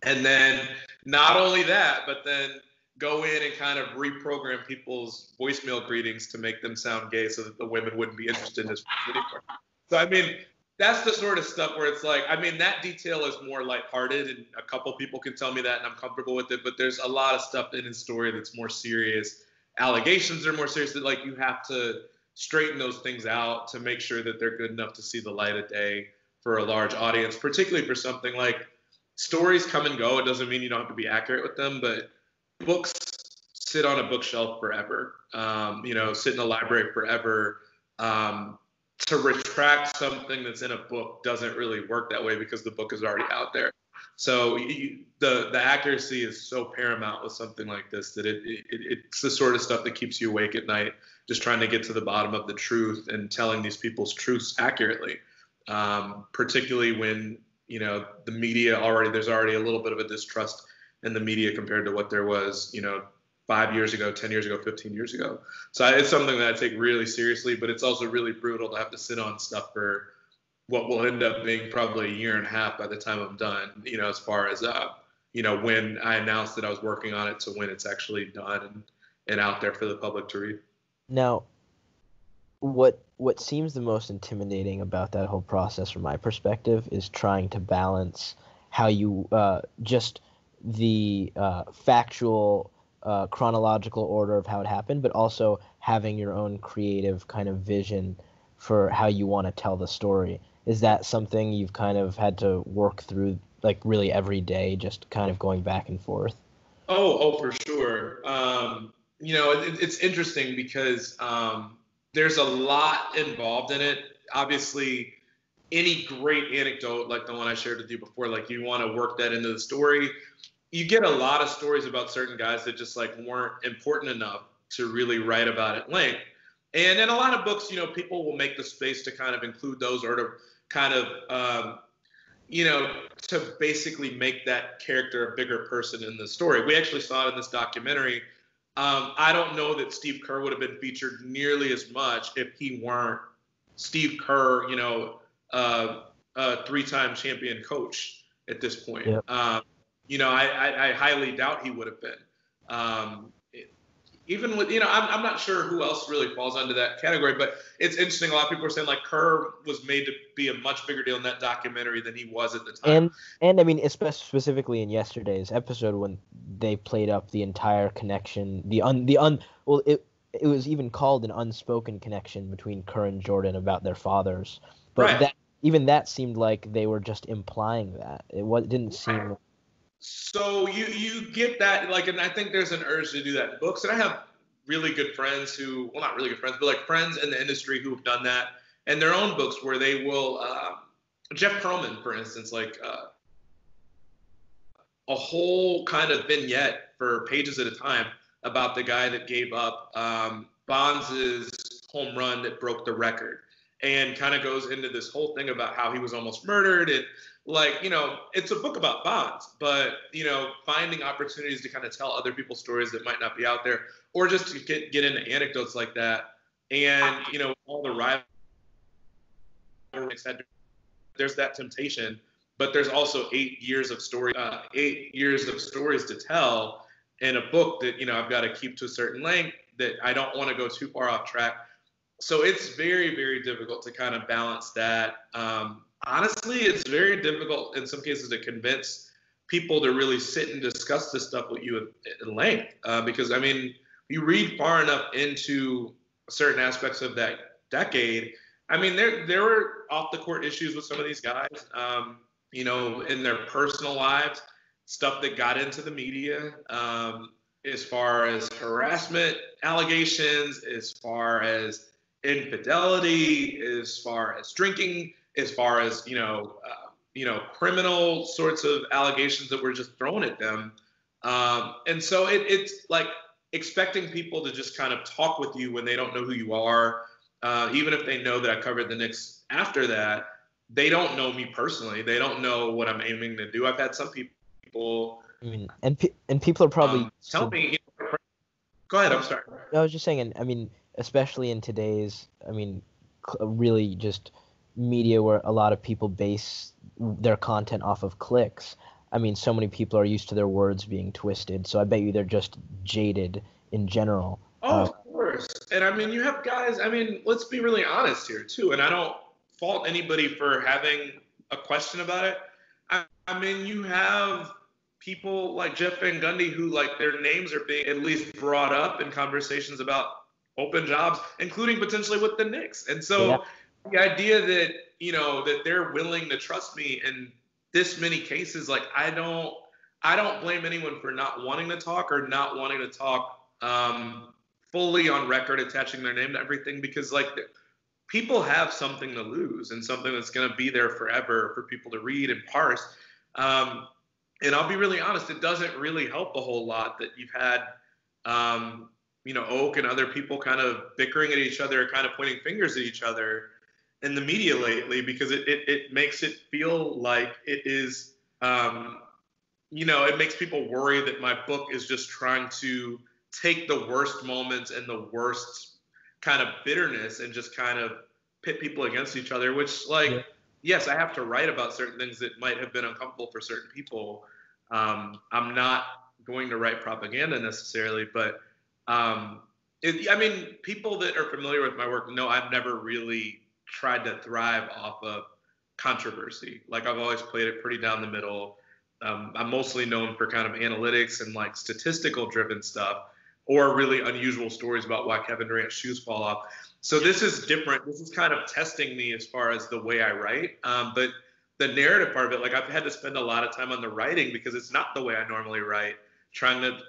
S3: And then not only that, but then go in and kind of reprogram people's voicemail greetings to make them sound gay so that the women wouldn't be interested in his anymore. So, that's the sort of stuff where it's like, that detail is more lighthearted and a couple people can tell me that and I'm comfortable with it, but there's a lot of stuff in his story that's more serious. Allegations are more serious that like you have to straighten those things out to make sure that they're good enough to see the light of day for a large audience, particularly for something like stories come and go. It doesn't mean you don't have to be accurate with them, but books sit on a bookshelf forever, sit in a library forever. To retract something that's in a book doesn't really work that way because the book is already out there. So the accuracy is so paramount with something like this that it's the sort of stuff that keeps you awake at night, just trying to get to the bottom of the truth and telling these people's truths accurately. Particularly when, the media there's already a little bit of a distrust in the media compared to what there was, 5 years ago, 10 years ago, 15 years ago. So it's something that I take really seriously, but it's also really brutal to have to sit on stuff for what will end up being probably a year and a half by the time I'm done, as far as, when I announced that I was working on it to when it's actually done and out there for the public to read.
S2: Now, what seems the most intimidating about that whole process from my perspective is trying to balance how you just the factual chronological order of how it happened, but also having your own creative kind of vision for how you want to tell the story. Is that something you've kind of had to work through, like really every day, just kind of going back and forth?
S3: Oh, for sure. It's interesting because there's a lot involved in it. Obviously, any great anecdote like the one I shared with you before, like you want to work that into the story. You get a lot of stories about certain guys that just like weren't important enough to really write about at length. And in a lot of books, people will make the space to kind of include those or to kind of, to basically make that character a bigger person in the story. We actually saw it in this documentary. I don't know that Steve Kerr would have been featured nearly as much if he weren't Steve Kerr, a 3-time champion coach at this point.
S2: Yep.
S3: I highly doubt he would have been. Even with, I'm not sure who else really falls under that category, but it's interesting. A lot of people are saying like Kerr was made to be a much bigger deal in that documentary than he was at the time.
S2: And I mean, especially specifically in yesterday's episode when they played up the entire connection, well, it was even called an unspoken connection between Kerr and Jordan about their fathers, but
S3: right.
S2: that seemed like they were just implying that. It didn't seem.
S3: So you get that, like, and I think there's an urge to do that in books, and I have really good friends who, well, not really good friends, but like friends in the industry who have done that in their own books, where they will, Jeff Pearlman, for instance, like a whole kind of vignette for pages at a time about the guy that gave up Bonds' home run that broke the record, and kind of goes into this whole thing about how he was almost murdered. And like, it's a book about Bonds, but, finding opportunities to kind of tell other people's stories that might not be out there, or just to get into anecdotes like that. And, all the rivalries, there's that temptation, but there's also 8 years of stories to tell in a book that, I've got to keep to a certain length, that I don't want to go too far off track. So it's very, very difficult to kind of balance that. Honestly, it's very difficult in some cases to convince people to really sit and discuss this stuff with you at length. Because, I mean, you read far enough into certain aspects of that decade. I mean, there were off-the-court issues with some of these guys, in their personal lives, stuff that got into the media, as far as harassment allegations, as far as infidelity, as far as drinking, as far as criminal sorts of allegations that were just thrown at them, and so it's like expecting people to just kind of talk with you when they don't know who you are, even if they know that I covered the Knicks after that. They don't know me personally. They don't know what I'm aiming to do. I've had some people.
S2: I mean, and people are probably
S3: tell me. Go ahead. I'm sorry.
S2: I was just saying, and I mean, especially in today's, really just media where a lot of people base their content off of clicks. I mean, so many people are used to their words being twisted, so I bet you they're just jaded in general.
S3: Oh, of course. And I mean, you have guys, let's be really honest here too, and I don't fault anybody for having a question about it. I mean, you have people like Jeff Van Gundy who, like, their names are being at least brought up in conversations about open jobs, including potentially with the Knicks. And so the idea that, that they're willing to trust me in this many cases, like, I don't blame anyone for not wanting to talk or not wanting to talk fully on record, attaching their name to everything, because, like, people have something to lose and something that's going to be there forever for people to read and parse. And I'll be really honest, it doesn't really help a whole lot that you've had, Oak and other people kind of bickering at each other, kind of pointing fingers at each other in the media lately, because it makes it feel like it is, it makes people worry that my book is just trying to take the worst moments and the worst kind of bitterness and just kind of pit people against each other, which, like, yes, I have to write about certain things that might have been uncomfortable for certain people. I'm not going to write propaganda necessarily, but people that are familiar with my work know I've never really tried to thrive off of controversy. Like, I've always played it pretty down the middle. I'm mostly known for kind of analytics and, like, statistical driven stuff, or really unusual stories about why Kevin Durant's shoes fall off. So this is different. This is kind of testing me as far as the way I write. But the narrative part of it, like, I've had to spend a lot of time on the writing because it's not the way I normally write, trying to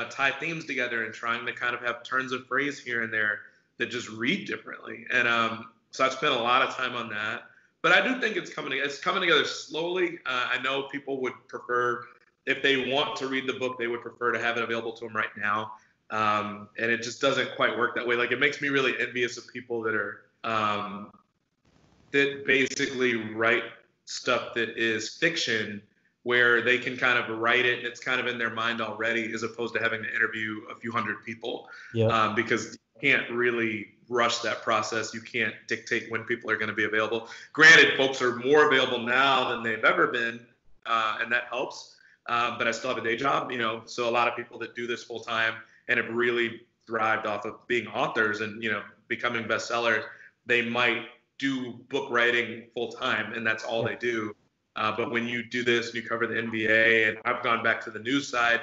S3: tie themes together and trying to kind of have turns of phrase here and there that just read differently. And so I've spent a lot of time on that. But I do think it's coming together slowly. I know people would prefer, if they want to read the book, they would prefer to have it available to them right now. And it just doesn't quite work that way. Like, it makes me really envious of people that are that basically write stuff that is fiction, where they can kind of write it and it's kind of in their mind already, as opposed to having to interview a few hundred people. Because you can't really rush that process. You can't dictate when people are going to be available. Granted, folks are more available now than they've ever been, and that helps. but I still have a day job, so a lot of people that do this full time and have really thrived off of being authors and, becoming bestsellers, they might do book writing full time and that's all they do. But when you do this and you cover the NBA, and I've gone back to the news side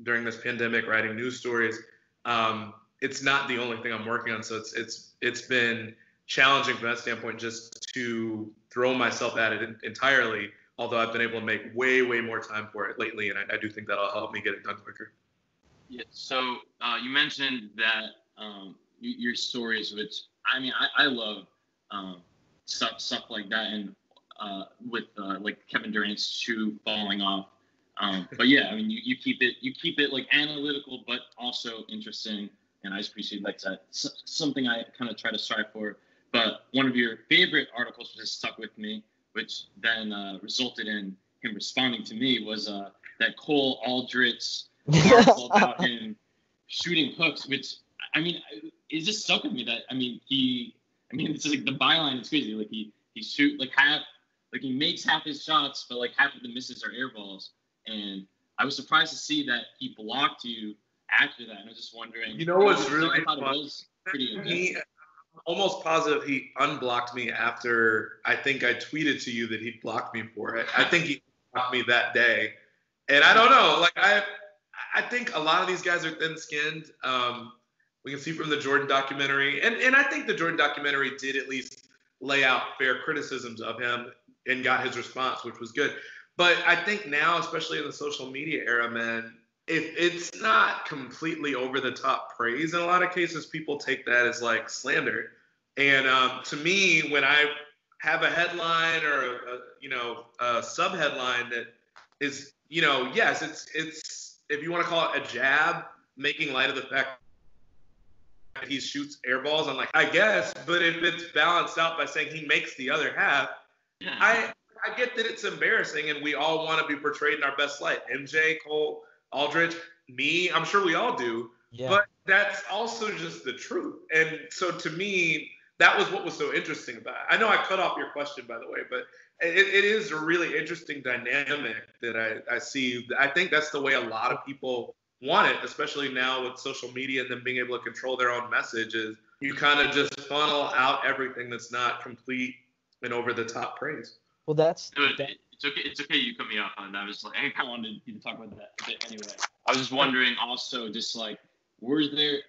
S3: during this pandemic, writing news stories, it's not the only thing I'm working on. So it's been challenging from that standpoint just to throw myself at it entirely. Although I've been able to make way more time for it lately, and I do think that'll help me get it done quicker.
S1: Yeah. So you mentioned that your stories, which I love stuff like that, and with like Kevin Durant's shoe falling off. But yeah, you keep it like analytical, but also interesting, and I just appreciate like that. Something I kind of try to strive for. But one of your favorite articles just stuck with me, which then resulted in him responding to me, was that Cole Aldrich article about him shooting hooks, which it just stuck with me. That it's like the byline is crazy. Like he shoot like half, like he makes half his shots, but like half of the misses are air balls. And I was surprised to see that he blocked you after that. And I was just wondering.
S3: What's really
S1: fun?
S3: It was pretty almost positive he unblocked me after I think I tweeted to you that he blocked me for it. I think he blocked me that day. And I don't know, like I think a lot of these guys are thin-skinned. We can see from the Jordan documentary, and I think the Jordan documentary did at least lay out fair criticisms of him and got his response, which was good. But I think now, especially in the social media era, man, if it's not completely over the top praise, in a lot of cases, people take that as like slander. And to me, when I have a headline or a sub headline that is, yes, it's if you want to call it a jab, making light of the fact that he shoots air balls, I'm like, I guess. But if it's balanced out by saying he makes the other half, I get that it's embarrassing, and we all want to be portrayed in our best light. MJ, Cole, Aldrich, me, I'm sure we all do. Yeah. But that's also just the truth. And so to me, that was what was so interesting about it. I know I cut off your question, by the way, but it is a really interesting dynamic that I see. I think that's the way a lot of people want it, especially now with social media and them being able to control their own message, is you kind of just funnel out everything that's not complete and over-the-top praise.
S2: Well, that's
S1: it's okay. It's okay. You cut me off on that. I was like, I kind of wanted you to talk about that a bit anyway. I was just wondering also, just like, were there?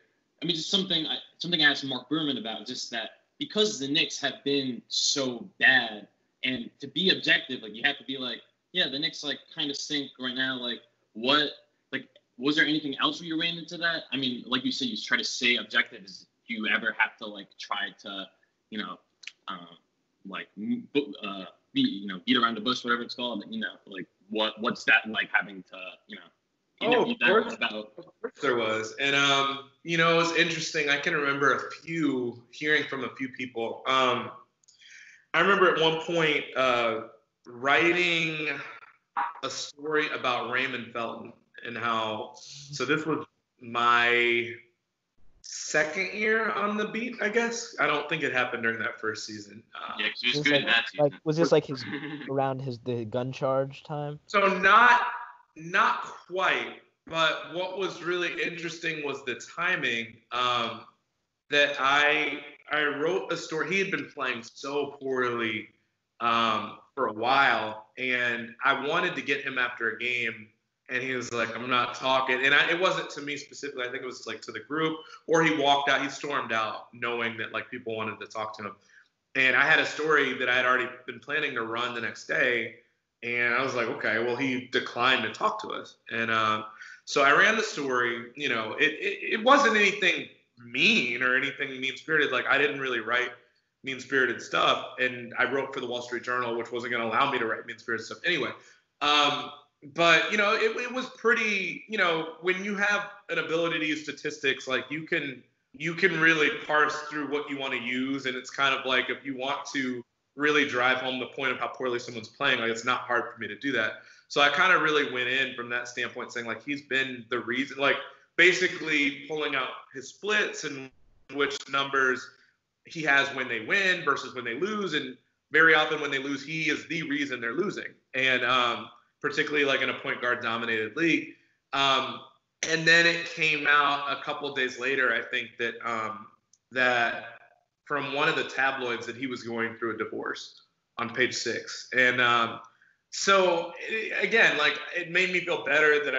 S1: Just something I asked Mark Berman about, just that because the Knicks have been so bad, and to be objective, like you have to be like, yeah, the Knicks like kind of stink right now. Like, what? Like, was there anything else where you ran into that? Like you said, you try to stay objective. Do you ever have to like try to, beat around the bush, whatever it's called, like what's that like having to,
S3: Of course there was. And, it was interesting. I can remember hearing from a few people. I remember at one point writing a story about Raymond Felton and so this was my second year on the beat, I guess. I don't think it happened during that first season.
S1: Yeah, because he was good in that season.
S2: Like, was this like around the gun charge time?
S3: So not quite, but what was really interesting was the timing. That I wrote a story. He had been playing so poorly for a while, and I wanted to get him after a game. And he was like, I'm not talking. And it wasn't to me specifically. I think it was like to the group. Or he walked out. He stormed out knowing that like people wanted to talk to him. And I had a story that I had already been planning to run the next day. And I was like, okay, well, he declined to talk to us. And so I ran the story. It wasn't anything mean or anything mean-spirited. Like, I didn't really write mean-spirited stuff. And I wrote for the Wall Street Journal, which wasn't going to allow me to write mean-spirited stuff anyway. But, it was pretty, when you have an ability to use statistics, like you can really parse through what you want to use. And it's kind of like, if you want to really drive home the point of how poorly someone's playing, like it's not hard for me to do that. So I kind of really went in from that standpoint saying like, he's been the reason, like basically pulling out his splits and which numbers he has when they win versus when they lose. And very often when they lose, he is the reason they're losing. And particularly like in a point guard dominated league. And then it came out a couple days later, I think, that from one of the tabloids that he was going through a divorce on page 6. And so again, like, it made me feel better that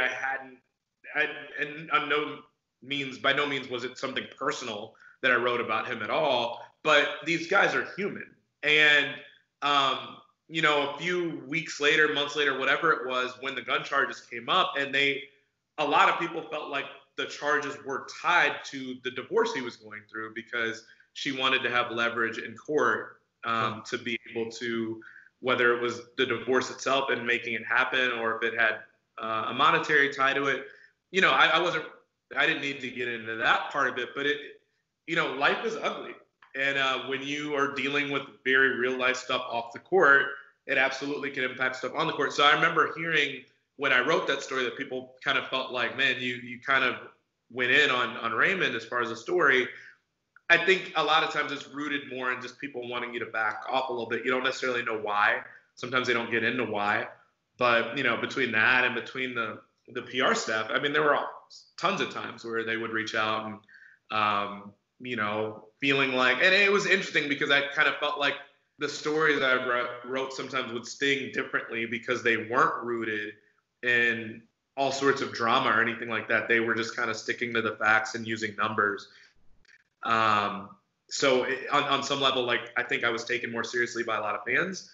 S3: and by no means was it something personal that I wrote about him at all, but these guys are human. And, a few weeks later, months later, whatever it was, when the gun charges came up, and a lot of people felt like the charges were tied to the divorce he was going through, because she wanted to have leverage in court to be able to, whether it was the divorce itself and making it happen, or if it had a monetary tie to it. I didn't need to get into that part of it, but life is ugly. And when you are dealing with very real life stuff off the court, it absolutely can impact stuff on the court. So I remember hearing when I wrote that story that people kind of felt like, man, you kind of went in on Raymond as far as the story. I think a lot of times it's rooted more in just people wanting you to back off a little bit. You don't necessarily know why. Sometimes they don't get into why. But, between that and between the PR staff, I mean, there were tons of times where they would reach out and, feeling like, and it was interesting because I kind of felt like the stories I wrote sometimes would sting differently because they weren't rooted in all sorts of drama or anything like that. They were just kind of sticking to the facts and using numbers. So on some level, like, I think I was taken more seriously by a lot of fans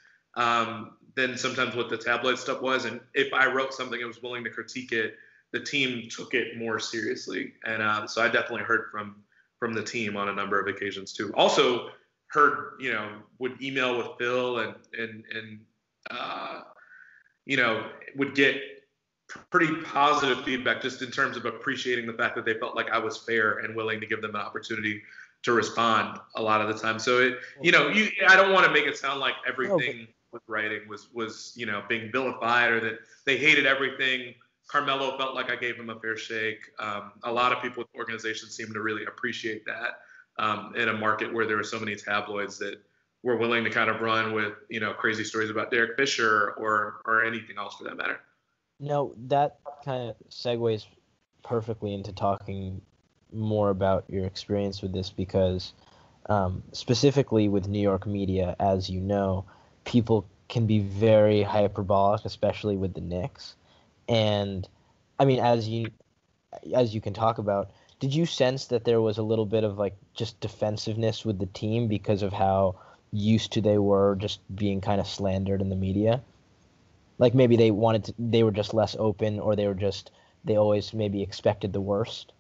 S3: than sometimes what the tabloid stuff was. And if I wrote something and was willing to critique it, the team took it more seriously. And so I definitely heard from the team on a number of occasions too. Also heard, would email with Phil and would get pretty positive feedback just in terms of appreciating the fact that they felt like I was fair and willing to give them an opportunity to respond a lot of the time. So I don't want to make it sound like everything with writing was being vilified or that they hated everything. Carmelo felt like I gave him a fair shake. A lot of people with the organization seem to really appreciate that in a market where there were so many tabloids that were willing to kind of run with, crazy stories about Derek Fisher or anything else for that matter.
S2: No, that kind of segues perfectly into talking more about your experience with this because specifically with New York media, as you know, people can be very hyperbolic, especially with the Knicks. And I mean, as you can talk about, did you sense that there was a little bit of like just defensiveness with the team because of how used to they were just being kind of slandered in the media? Like maybe they were just less open, or they always maybe expected the worst.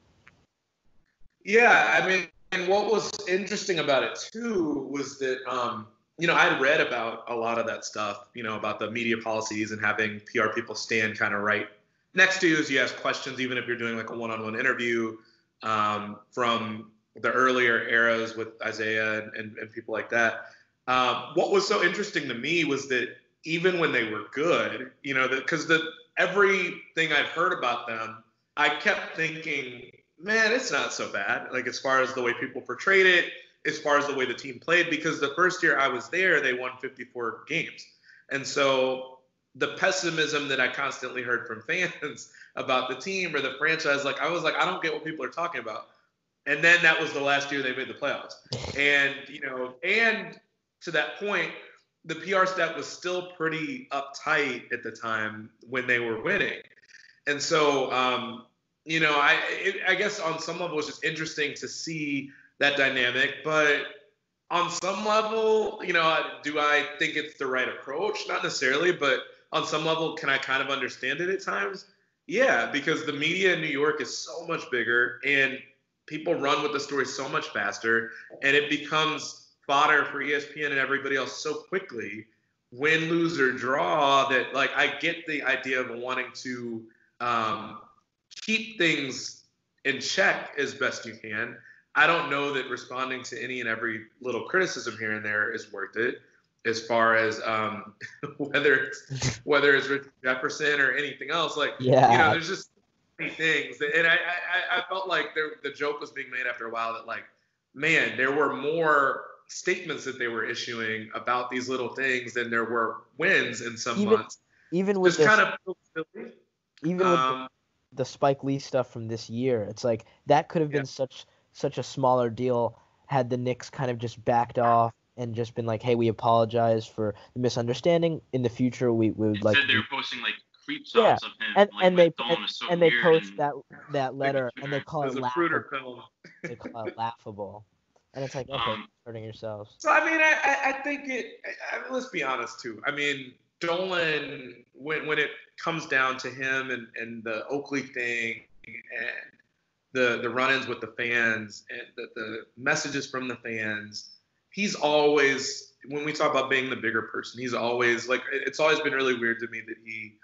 S3: Yeah, I mean, and what was interesting about it too was that I'd read about a lot of that stuff, about the media policies and having PR people stand kind of right next to you as you ask questions, even if you're doing like a one-on-one interview from the earlier eras with Isaiah and people like that. What was so interesting to me was that even when they were good, because everything I've heard about them, I kept thinking, man, it's not so bad. Like as far as the way people portrayed it, as far as the way the team played, because the first year I was there, they won 54 games. And so the pessimism that I constantly heard from fans about the team or the franchise, I was like, I don't get what people are talking about. And then that was the last year they made the playoffs. And, and to that point, the PR staff was still pretty uptight at the time when they were winning. And so, I guess on some level it was just interesting to see that dynamic, but on some level, do I think it's the right approach? Not necessarily, but on some level, can I kind of understand it at times? Yeah, because the media in New York is so much bigger and people run with the story so much faster, and it becomes fodder for ESPN and everybody else so quickly, win, lose, or draw, that I get the idea of wanting to keep things in check as best you can. I don't know that responding to any and every little criticism here and there is worth it, as far as whether it's Richard Jefferson or anything else. There's just many things, and I felt like the joke was being made after a while that man, there were more statements that they were issuing about these little things than there were wins in some months.
S2: even with
S3: just
S2: this,
S3: kind of silly.
S2: even with the Spike Lee stuff from this year, it's like that could have been such a smaller deal had the Knicks kind of just backed off and just been like, hey, we apologize for the misunderstanding. In the future, we would like.
S4: Instead, they were posting like creep shots of him,
S2: and
S4: like with Dolan is so
S2: and
S4: weird.
S2: they post that letter and they call it
S3: a fruiter film.
S2: They call it laughable, and it's like, okay, hurting yourselves.
S3: So I mean, I think let's be honest too. I mean, Dolan, when it comes down to him and the Oakley thing and the run-ins with the fans and the messages from the fans, he's always, when we talk about being the bigger person, he's always like, it's always been really weird to me that he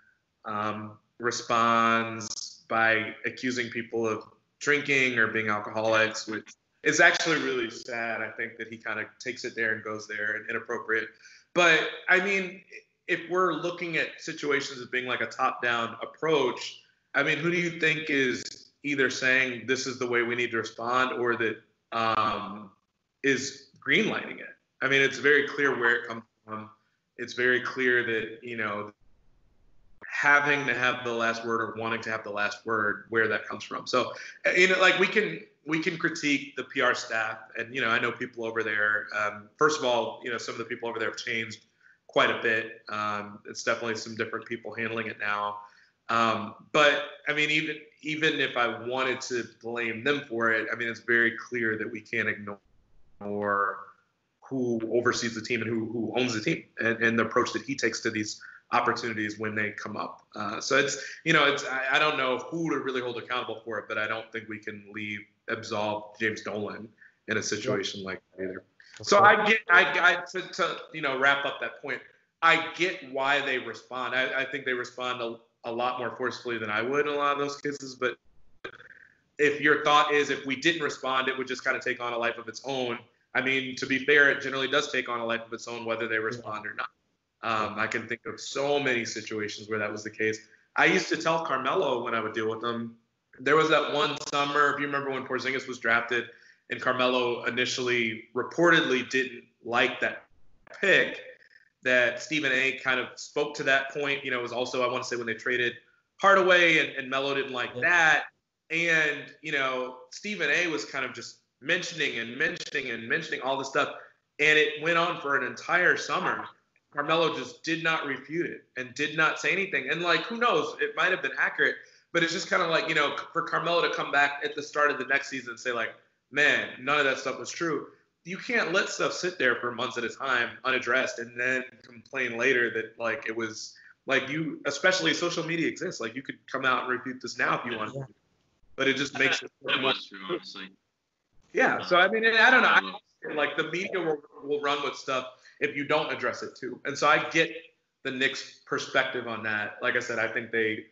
S3: responds by accusing people of drinking or being alcoholics, which is actually really sad. I think that he kind of takes it there and goes there and inappropriate. But I mean, if we're looking at situations as being like a top-down approach, I mean, who do you think is either saying this is the way we need to respond or that is greenlighting it? I mean, it's very clear where it comes from. It's very clear that, you know, having to have the last word or wanting to have the last word, where that comes from. So, you know, like we can critique the PR staff, and, you know, I know people over there. First of all, you know, some of the people over there have changed quite a bit. It's definitely some different people handling it now. But I mean, even if I wanted to blame them for it, I mean, it's very clear that we can't ignore who oversees the team and who owns the team and the approach that he takes to these opportunities when they come up. So it's, you know, I don't know who to really hold accountable for it, but I don't think we can absolve James Dolan in a situation like that either. So I to you know, wrap up that point, I get why they respond. I think they respond a lot more forcefully than I would in a lot of those cases. But if your thought is if we didn't respond, it would just kind of take on a life of its own. I mean, to be fair, it generally does take on a life of its own, whether they respond or not. I can think of so many situations where that was the case. I used to tell Carmelo when I would deal with him, there was that one summer, if you remember when Porzingis was drafted, and Carmelo initially reportedly didn't like that pick, that Stephen A. kind of spoke to that point. You know, it was also, I want to say, when they traded Hardaway and Melo didn't like that. And, you know, Stephen A. was kind of just mentioning all this stuff. And it went on for an entire summer. Carmelo just did not refute it and did not say anything. And, like, who knows? It might have been accurate. But it's just kind of like, you know, for Carmelo to come back at the start of the next season and say, like, man, none of that stuff was true. You can't let stuff sit there for months at a time unaddressed and then complain later that, like, it was, like, you, especially social media exists. Like, you could come out and refute this now if you wanted to. But it just makes it.
S4: That was true, honestly.
S3: Yeah. So, I mean, I don't know. Like, the media will run with stuff if you don't address it too. And so I get the Knicks' perspective on that. Like I said, I think they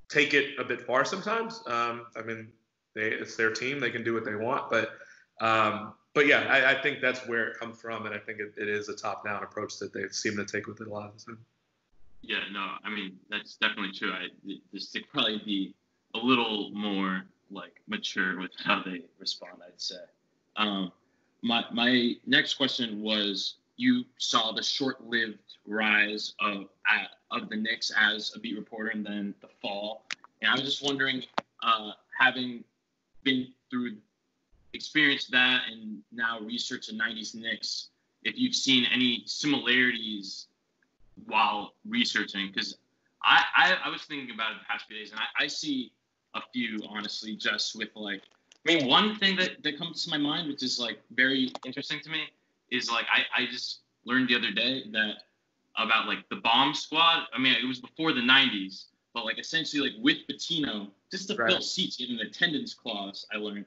S3: take it a bit far sometimes. I mean, it's their team; they can do what they want. But yeah, I think that's where it comes from, and I think it is a top-down approach that they seem to take with it a lot of the time.
S4: Yeah, no, I mean that's definitely true. This could probably be a little more like mature with how they respond, I'd say. My next question was, you saw the short-lived rise of the Knicks as a beat reporter and then the fall. And I was just wondering, having been through, experienced that and now research the 90s Knicks, if you've seen any similarities while researching. Because I was thinking about it the past few days, and I see a few, honestly, just with, like, I mean, one thing that comes to my mind, which is, like, very interesting to me, is, like, I just learned the other day that about, like, the bomb squad. I mean, it was before the 90s, but, like, essentially, like, with Pitino, just to fill seats, he had an attendance clause, I learned.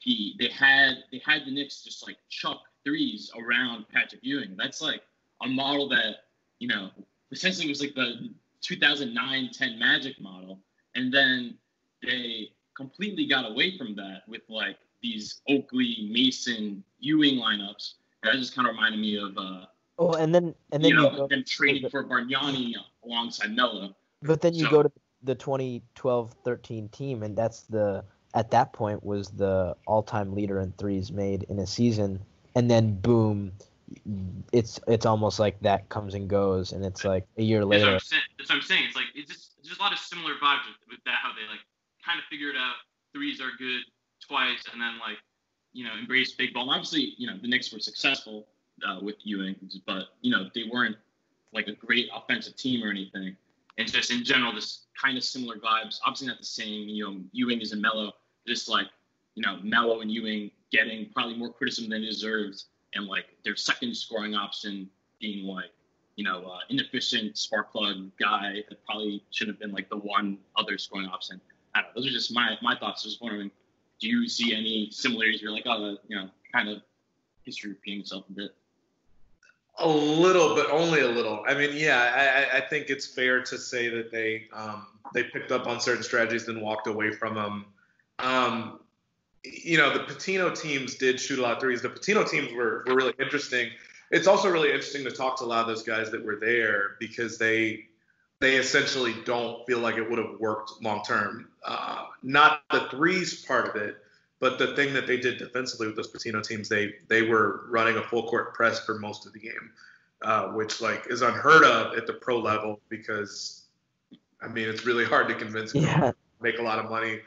S4: They had the Knicks just, like, chuck threes around Patrick Ewing. That's, like, a model that, you know, essentially was, like, the 2009-10 Magic model. And then they completely got away from that with, like, these Oakley, Mason, Ewing lineups. That just kind of reminded me of
S2: and then
S4: you know, them trading for Bargnani alongside Melo.
S2: But then you go to the 2012-13 team, and that's at that point was the all-time leader in threes made in a season. And then boom, it's almost like that comes and goes, and it's like a year
S4: That's
S2: later.
S4: That's what I'm saying. It's like it's just a lot of similar vibes with that. How they like kind of figured out threes are good twice, and then like embrace big ball. And obviously, the Knicks were successful with Ewing, but they weren't like a great offensive team or anything. And just in general, just kind of similar vibes. Obviously not the same. Ewing is a Melo, just like Melo and Ewing getting probably more criticism than deserved, and like their second scoring option being like inefficient spark plug guy that probably should have been like the one other scoring option. I don't know. Those are just my thoughts. Just wondering, do you see any similarities? You're like, kind of history repeating itself a bit.
S3: A little, but only a little. I mean, yeah, I think it's fair to say that they picked up on certain strategies and walked away from them. The Pitino teams did shoot a lot of threes. The Pitino teams were really interesting. It's also really interesting to talk to a lot of those guys that were there because they essentially don't feel like it would have worked long term. Not the threes part of it, but the thing that they did defensively with those Pitino teams, they were running a full court press for most of the game, which like is unheard of at the pro level because, I mean, it's really hard to convince them to make a lot of money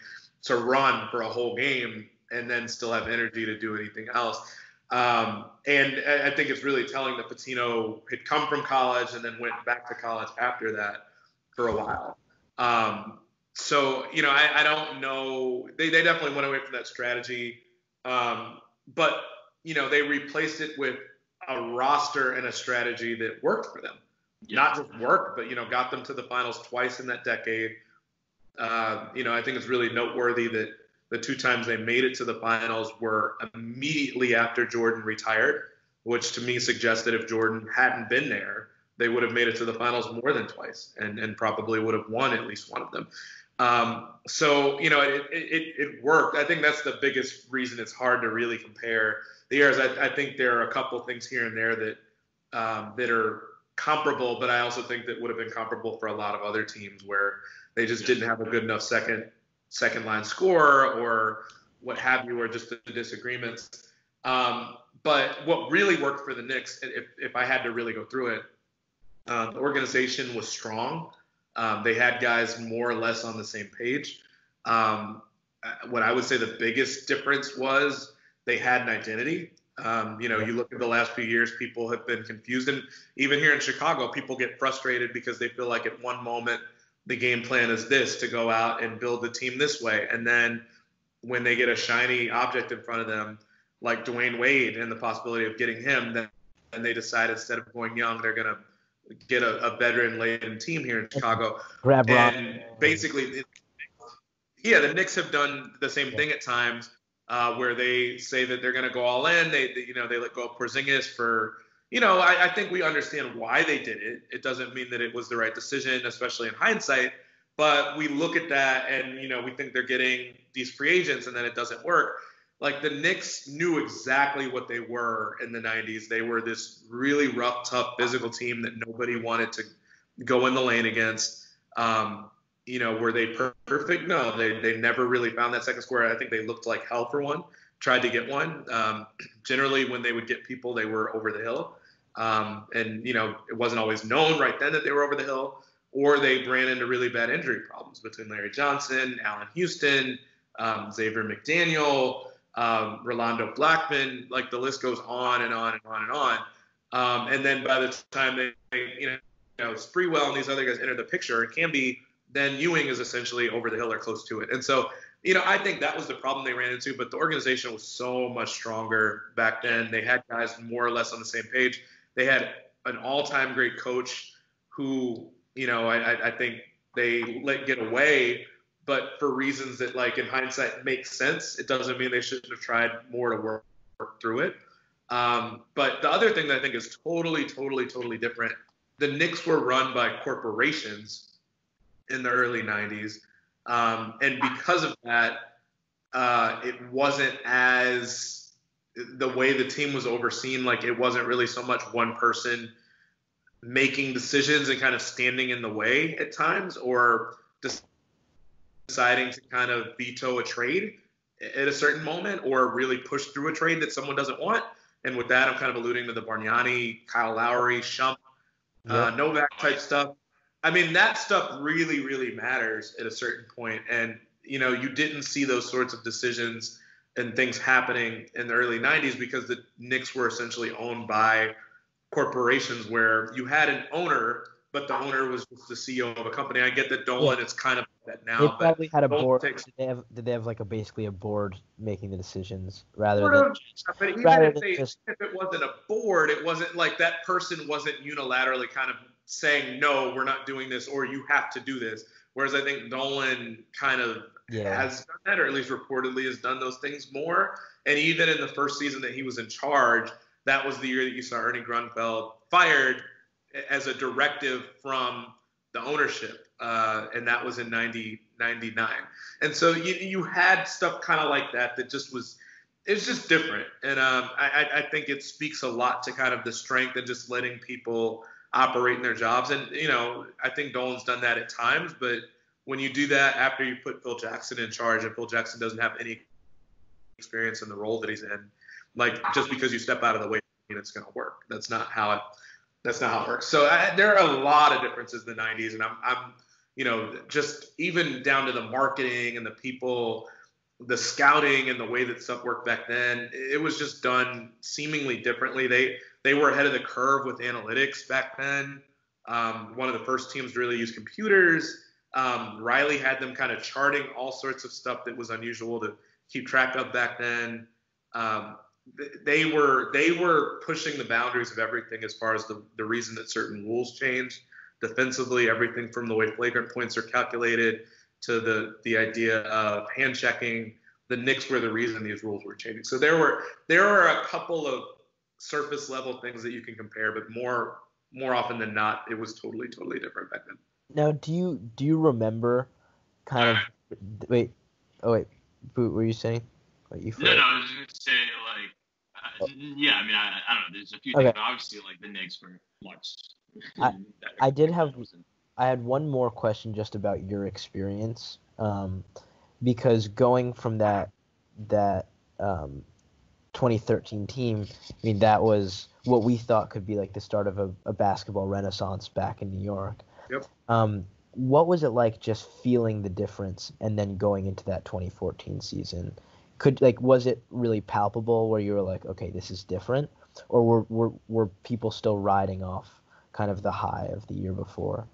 S3: to run for a whole game and then still have energy to do anything else. And I think it's really telling that Pitino had come from college and then went back to college after that for a while. So, I don't know. They definitely went away from that strategy. But, they replaced it with a roster and a strategy that worked for them. Yeah. Not just worked, but, got them to the finals twice in that decade. I think it's really noteworthy that the two times they made it to the finals were immediately after Jordan retired, which to me suggests that if Jordan hadn't been there, they would have made it to the finals more than twice and probably would have won at least one of them. So, it worked. I think that's the biggest reason it's hard to really compare the eras. I think there are a couple of things here and there that are comparable, but I also think that would have been comparable for a lot of other teams where they just didn't have a good enough second line scorer or what have you, or just the disagreements. But what really worked for the Knicks, if I had to really go through it, the organization was strong. They had guys more or less on the same page. What I would say the biggest difference was they had an identity. You look at the last few years, people have been confused. And even here in Chicago, people get frustrated because they feel like at one moment the game plan is this, to go out and build the team this way. And then when they get a shiny object in front of them, like Dwayne Wade and the possibility of getting him, then they decide instead of going young, they're going to get a veteran-laden team here in Chicago. And basically, the Knicks have done the same thing at times where they say that they're going to go all in. They let go of Porzingis for – I think we understand why they did it. It doesn't mean that it was the right decision, especially in hindsight. But we look at that and, we think they're getting these free agents and then it doesn't work. Like the Knicks knew exactly what they were in the 90s. They were this really rough, tough, physical team that nobody wanted to go in the lane against. Were they perfect? No, they never really found that second square. I think they looked like hell for one, tried to get one. Generally, when they would get people, they were over the hill. It wasn't always known right then that they were over the hill, or they ran into really bad injury problems between Larry Johnson, Allen Houston, Xavier McDaniel, Rolando Blackman, like the list goes on and on and on and on. And then by the time they Sprewell and these other guys enter the picture, and Camby, then Ewing is essentially over the hill or close to it. And so, I think that was the problem they ran into, but the organization was so much stronger back then. They had guys more or less on the same page. They had an all-time great coach who, I think they let get away, but for reasons that, like, in hindsight make sense. It doesn't mean they shouldn't have tried more to work through it. But the other thing that I think is totally, totally, totally different, the Knicks were run by corporations in the early 90s. And because of that, it wasn't as the way the team was overseen. Like, it wasn't really so much one person making decisions and kind of standing in the way at times, or deciding to kind of veto a trade at a certain moment, or really push through a trade that someone doesn't want. And with that, I'm kind of alluding to the Bargnani, Kyle Lowry, Shump, Novak type stuff. I mean, that stuff really, really matters at a certain point. And, you didn't see those sorts of decisions and things happening in the early 90s because the Knicks were essentially owned by corporations where you had an owner, but the owner was just the CEO of a company. I get that Dolan is kind of that now.
S2: They probably had a board.
S3: Did
S2: Did they have like basically a board making the decisions rather
S3: but
S2: than
S3: even if it wasn't a board, it wasn't like that person wasn't unilaterally kind of saying, no, we're not doing this, or you have to do this. Whereas I think Dolan kind of has done that, or at least reportedly has done those things more. And even in the first season that he was in charge, that was the year that you saw Ernie Grunfeld fired as a directive from the ownership. And that was in 99. And so you had stuff kind of like that just was – it's just different. And I think it speaks a lot to kind of the strength and just letting people operate in their jobs. And, I think Dolan's done that at times. But when you do that after you put Phil Jackson in charge and Phil Jackson doesn't have any experience in the role that he's in, like just because you step out of the way, it's going to work. That's not how it works. So there are a lot of differences in the 90s. And I'm just even down to the marketing and the people – the scouting and the way that stuff worked back then, it was just done seemingly differently. They were ahead of the curve with analytics back then. One of the first teams to really use computers. Riley had them kind of charting all sorts of stuff that was unusual to keep track of back then. They were pushing the boundaries of everything as far as the reason that certain rules changed. Defensively, everything from the way flagrant points are calculated to the idea of hand checking. The Knicks were the reason these rules were changing. So there were a couple of surface level things that you can compare, but more often than not, it was totally different back then.
S2: Now, do you remember kind of wait, Boot, what were you saying?
S4: No, I was just going to say I mean, I don't know. There's a few things, but obviously like the Knicks were much better.
S2: I had one more question just about your experience, because going from that 2013 team, I mean, that was what we thought could be like the start of a basketball renaissance back in New York.
S3: Yep.
S2: What was it like just feeling the difference and then going into that 2014 season? Was it really palpable where you were like, okay, this is different, or were people still riding off kind of the high of the year before?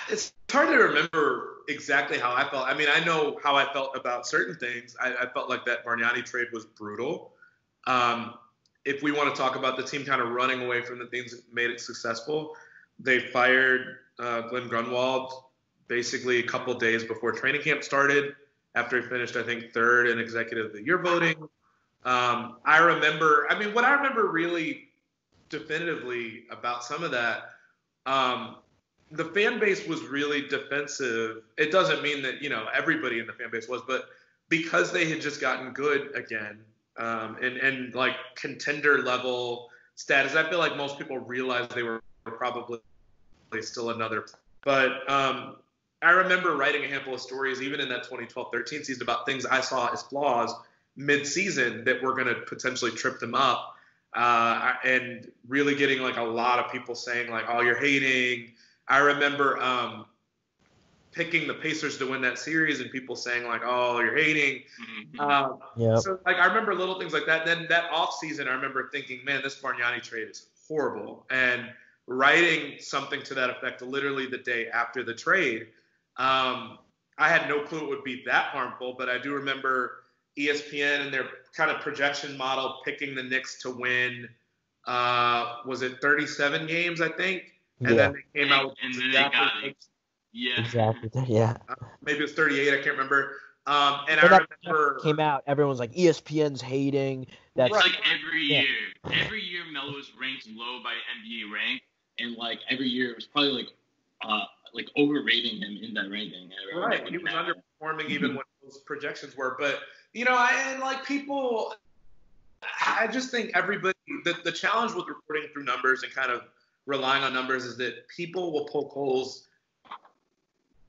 S3: It's hard to remember exactly how I felt. I mean, I know how I felt about certain things. I felt like that Bargnani trade was brutal. If we want to talk about the team kind of running away from the things that made it successful, they fired Glenn Grunwald basically a couple days before training camp started after he finished, I think, third in executive of the year voting. What I remember really definitively about some of that, the fan base was really defensive. It doesn't mean that, everybody in the fan base was, but because they had just gotten good again, and like contender level status, I feel like most people realized they were probably still another. But I remember writing a handful of stories, even in that 2012-13 season, about things I saw as flaws mid-season that were going to potentially trip them up. And really getting like a lot of people saying like, oh, you're hating. I remember picking the Pacers to win that series and people saying like, oh, you're hating. So like I remember little things like that. Then that off season, I remember thinking, man, this Bargnani trade is horrible. And writing something to that effect literally the day after the trade. I had no clue it would be that harmful, but I do remember ESPN and their kind of projection model picking the Knicks to win, was it 37 games, I think? And then they came out with
S2: exactly.
S3: Maybe it was 38, I can't remember. And I remember
S2: came out, everyone's like, ESPN's hating.
S4: That's like every year. Every year Melo was ranked low by NBA rank, and like every year it was probably like overrating him in that ranking.
S3: Right, he was underperforming even what those projections were. But I just think everybody, the challenge with reporting through numbers and kind of relying on numbers is that people will poke holes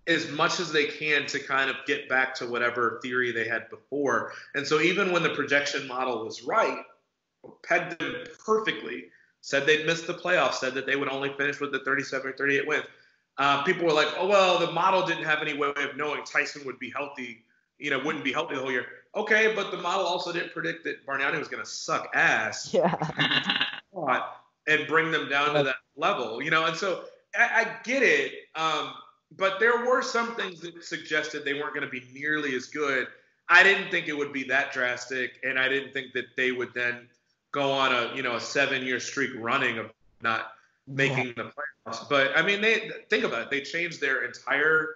S3: as much as they can to kind of get back to whatever theory they had before. And so even when the projection model was right, pegged them perfectly, said they'd miss the playoffs, said that they would only finish with the 37 or 38 wins. People were like, oh, well, the model didn't have any way of knowing Tyson would be healthy, wouldn't be healthy the whole year. Okay, but the model also didn't predict that Bargnani was going to suck ass and bring them down to that level, and so I get it. But there were some things that suggested they weren't going to be nearly as good. I didn't think it would be that drastic, and I didn't think that they would then go on a 7-year streak running of not making the playoffs. But I mean, they think about it. They changed their entire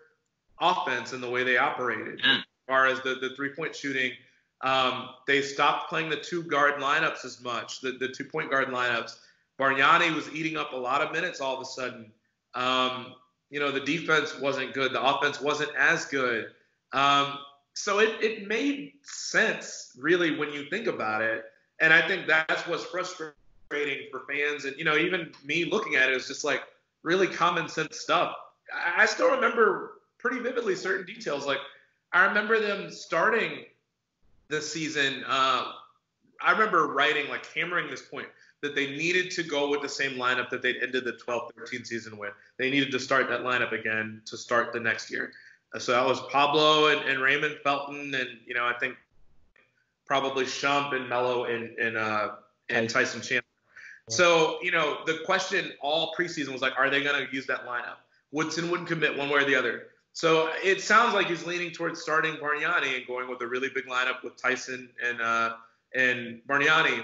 S3: offense and the way they operated as far as the 3-point shooting. They stopped playing the 2-guard lineups as much, the 2-point guard lineups. Bargnani was eating up a lot of minutes all of a sudden. The defense wasn't good. The offense wasn't as good. So it made sense, really, when you think about it. And I think that's what's frustrating for fans. And, even me looking at it is just like really common sense stuff. I still remember pretty vividly certain details. Like, I remember them starting the season. I remember writing, like, hammering this point that they needed to go with the same lineup that they'd ended the 12-13 season with. They needed to start that lineup again to start the next year. So that was Pablo and Raymond Felton, and I think probably Shump and Melo and Tyson Chandler. Yeah. So the question all preseason was like, are they going to use that lineup? Woodson wouldn't commit one way or the other. So it sounds like he's leaning towards starting Bargnani and going with a really big lineup with Tyson and Bargnani.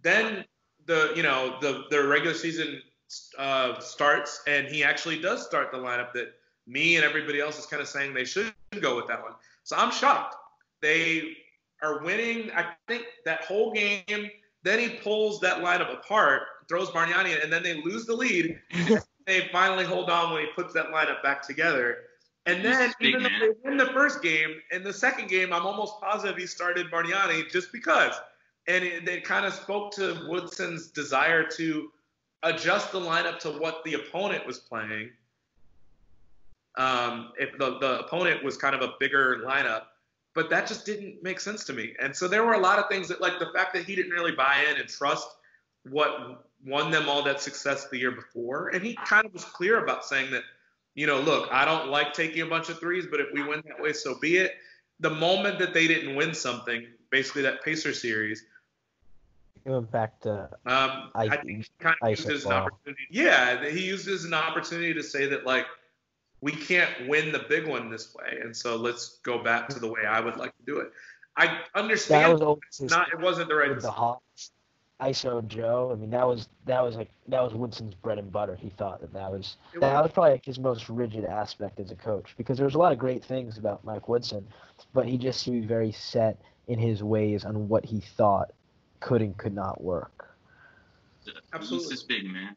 S3: Then the regular season starts, and he actually does start the lineup that me and everybody else is kind of saying they should go with that one. So I'm shocked. They are winning, I think, that whole game. Then he pulls that lineup apart, throws Bargnani in, and then they lose the lead. They finally hold on when he puts that lineup back together. And then even though they win the first game, in the second game, I'm almost positive he started Bargnani just because. And they kind of spoke to Woodson's desire to adjust the lineup to what the opponent was playing. If the opponent was kind of a bigger lineup, but that just didn't make sense to me. And so there were a lot of things that, like the fact that he didn't really buy in and trust what won them all that success the year before. And he kind of was clear about saying that, look, I don't like taking a bunch of threes, but if we win that way, so be it. The moment that they didn't win something, basically that Pacer series,
S2: he went back to
S3: I think he kind of used it as an opportunity. Yeah, he used it as an opportunity to say that, like, we can't win the big one this way, and so let's go back to the way I would like to do it. I understand it wasn't the right decision.
S2: The Hawks, ISO Joe. I mean, that was Woodson's bread and butter. He thought that was probably like his most rigid aspect as a coach, because there was a lot of great things about Mike Woodson, but he just seemed very set in his ways on what he thought could and could not work.
S4: Absolutely, this big man.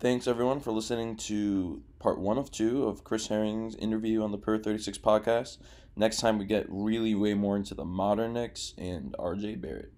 S5: Thanks, everyone, for listening to part 1 of 2 of Chris Herring's interview on the Per 36 podcast. Next time, we get really way more into the modern Knicks and RJ Barrett.